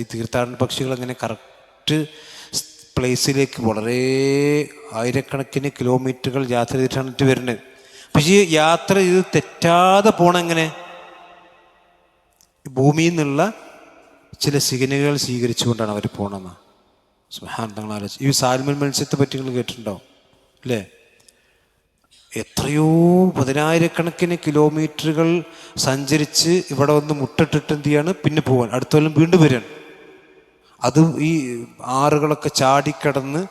ഈ തീർത്ഥാടന പക്ഷികൾ അങ്ങനെ കറക്റ്റ് പ്ലേസിലേക്ക് വളരെ ആയിരക്കണക്കിന് കിലോമീറ്ററുകൾ യാത്ര ചെയ്തിട്ടാണ് വരുന്നത്. പക്ഷേ ഈ യാത്ര ഇത് തെറ്റാതെ പോണെങ്ങനെ? ഭൂമിയിൽ നിന്നുള്ള ചില സിഗ്നലുകൾ സ്വീകരിച്ചുകൊണ്ടാണ് അവർ പോകണമെന്ന്. സുബ്ഹാൻ, തങ്ങൾ ആലോചിച്ച് ഈ സാൽമൺ മത്സ്യത്തെ പറ്റി നിങ്ങൾ കേട്ടിട്ടുണ്ടാവും അല്ലേ? എത്രയോ 10,000കണക്കിന് കിലോമീറ്ററുകൾ സഞ്ചരിച്ച് ഇവിടെ വന്ന് മുട്ടിട്ടിട്ട് എന്ത് ചെയ്യാണ്? പിന്നെ പോകാൻ അടുത്ത കൊല്ലം വീണ്ടും വരികയാണ്. അത് ഈ ആറുകളൊക്കെ ചാടിക്കടന്ന്,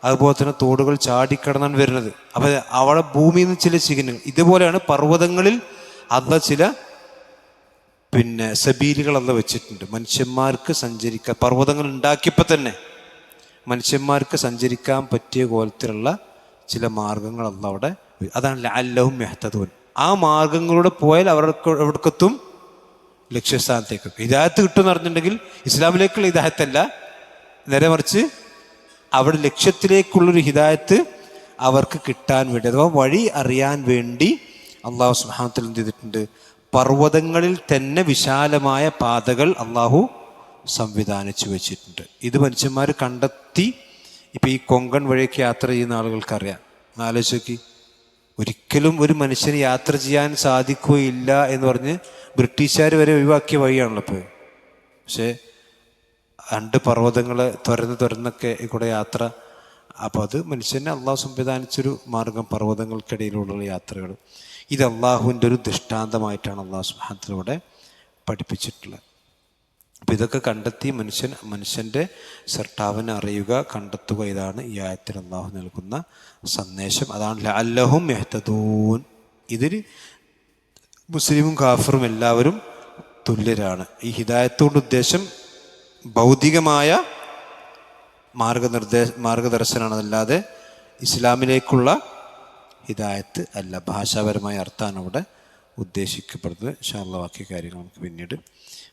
അതുപോലെ തന്നെ തോടുകൾ ചാടിക്കടന്നാണ് വരുന്നത്. അപ്പം അവിടെ ഭൂമിയിൽ നിന്ന് ചില സിഗ്നലുകൾ, ഇതുപോലെയാണ് പർവ്വതങ്ങളിൽ അല്ല ചില പിന്നെ സബീലുകൾ അല്ല വെച്ചിട്ടുണ്ട് മനുഷ്യന്മാർക്ക് സഞ്ചരിക്കാൻ. പർവ്വതങ്ങൾ ഉണ്ടാക്കിയപ്പോൾ തന്നെ മനുഷ്യന്മാർക്ക് സഞ്ചരിക്കാൻ പറ്റിയ കോലത്തിലുള്ള ചില മാർഗങ്ങൾ അല്ല അവിടെ. അതാണ് ലഅല്ലഹും യഹ്തദൂൻ. ആ മാർഗങ്ങളിലൂടെ പോയാൽ അവർക്ക് എവിടേക്കെത്തും? ലക്ഷ്യസ്ഥാനത്തേക്ക്. ഹിദായത്ത് കിട്ടുമെന്ന് പറഞ്ഞിട്ടുണ്ടെങ്കിൽ ഇസ്ലാമിലേക്കുള്ള ഹിദായത്തല്ല, നേരെ മറിച്ച് അവിടെ ലക്ഷ്യത്തിലേക്കുള്ളൊരു ഹിദായത്ത് അവർക്ക് കിട്ടാൻ വേണ്ടി, അഥവാ വഴി അറിയാൻ വേണ്ടി അള്ളാഹു സുബ്ഹാനഹു വ തആല എന്ത് ചെയ്തിട്ടുണ്ട്? പർവ്വതങ്ങളിൽ തന്നെ വിശാലമായ പാതകൾ അള്ളാഹു സംവിധാനിച്ചു വെച്ചിട്ടുണ്ട്. ഇത് മനുഷ്യന്മാർ കണ്ടെത്തി. ഇപ്പം ഈ കൊങ്കൺ വഴിയൊക്കെ യാത്ര ചെയ്യുന്ന ആളുകൾക്കറിയാം, ആലോചിച്ച് നോക്കി. ഒരിക്കലും ഒരു മനുഷ്യന് യാത്ര ചെയ്യാൻ സാധിക്കുകയില്ല എന്ന് പറഞ്ഞ് ബ്രിട്ടീഷുകാർ വരെ ഒഴിവാക്കിയ വഴിയാണല്ലോ ഇപ്പോൾ. പക്ഷേ 2 പർവ്വതങ്ങൾ തുരന്നൊക്കെ കൂടെ യാത്ര. അപ്പോൾ അത് മനുഷ്യനെ അള്ളാഹു സംവിധാനിച്ചൊരു മാർഗം, പർവ്വതങ്ങൾക്കിടയിലുള്ള യാത്രകൾ. ഇത് അള്ളാഹുവിൻ്റെ ഒരു ദൃഷ്ടാന്തമായിട്ടാണ് അള്ളാഹു സുബ്ഹാനഹു പഠിപ്പിച്ചിട്ടുള്ളത്. അപ്പോൾ ഇതൊക്കെ കണ്ടെത്തി മനുഷ്യൻ്റെ സർട്ടാവിനെ അറിയുക, കണ്ടെത്തുക. ഇതാണ് ഈ ആയത്തിൽ അള്ളാഹു നൽകുന്ന സന്ദേശം. അതാണ് ലഅല്ലഹും യഹ്തദൂൻ. ഇതിൽ മുസ്ലിമും കാഫറും എല്ലാവരും തുല്യരാണ്. ഈ ഹിദായത്തുകൊണ്ട് ഉദ്ദേശം ഭൗതികമായ മാർഗദർശനമാണ്, അതല്ലാതെ ഇസ്ലാമിലേക്കുള്ള ഹിദായത്ത് അല്ല. ഭാഷാപരമായ അർത്ഥമാണ് ഇവിടെ ഉദ്ദേശിക്കപ്പെടുന്നത്. ഇൻഷാ അല്ലാഹ് ബാക്കി കാര്യങ്ങൾ നമുക്ക് പിന്നീട്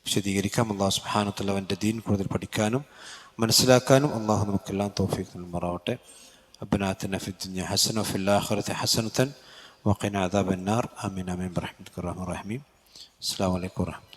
വിശദീകരിക്കാം. അല്ലാഹു സുബ്ഹാനഹു വ തആല അവൻ്റെ ദീൻ കൂടുതൽ പഠിക്കാനും മനസ്സിലാക്കാനും അള്ളാഹു നമുക്കെല്ലാം തൗഫീഖ് നൽകുമാറാവട്ടെ. റബ്ബനാ ആതിനാ ഫിദ്ദുനിയ ഹസന വഫിൽ ആഖിറതി ഹസനതൻ വഖിനാ അദാബന്നാർ. ആമീൻ ആമീൻ ബിറഹ്മതിക യാ അർഹമർ റഹീമീൻ. അസ്സലാമു അലൈക്കും വറഹ്മത്തുള്ളാഹി.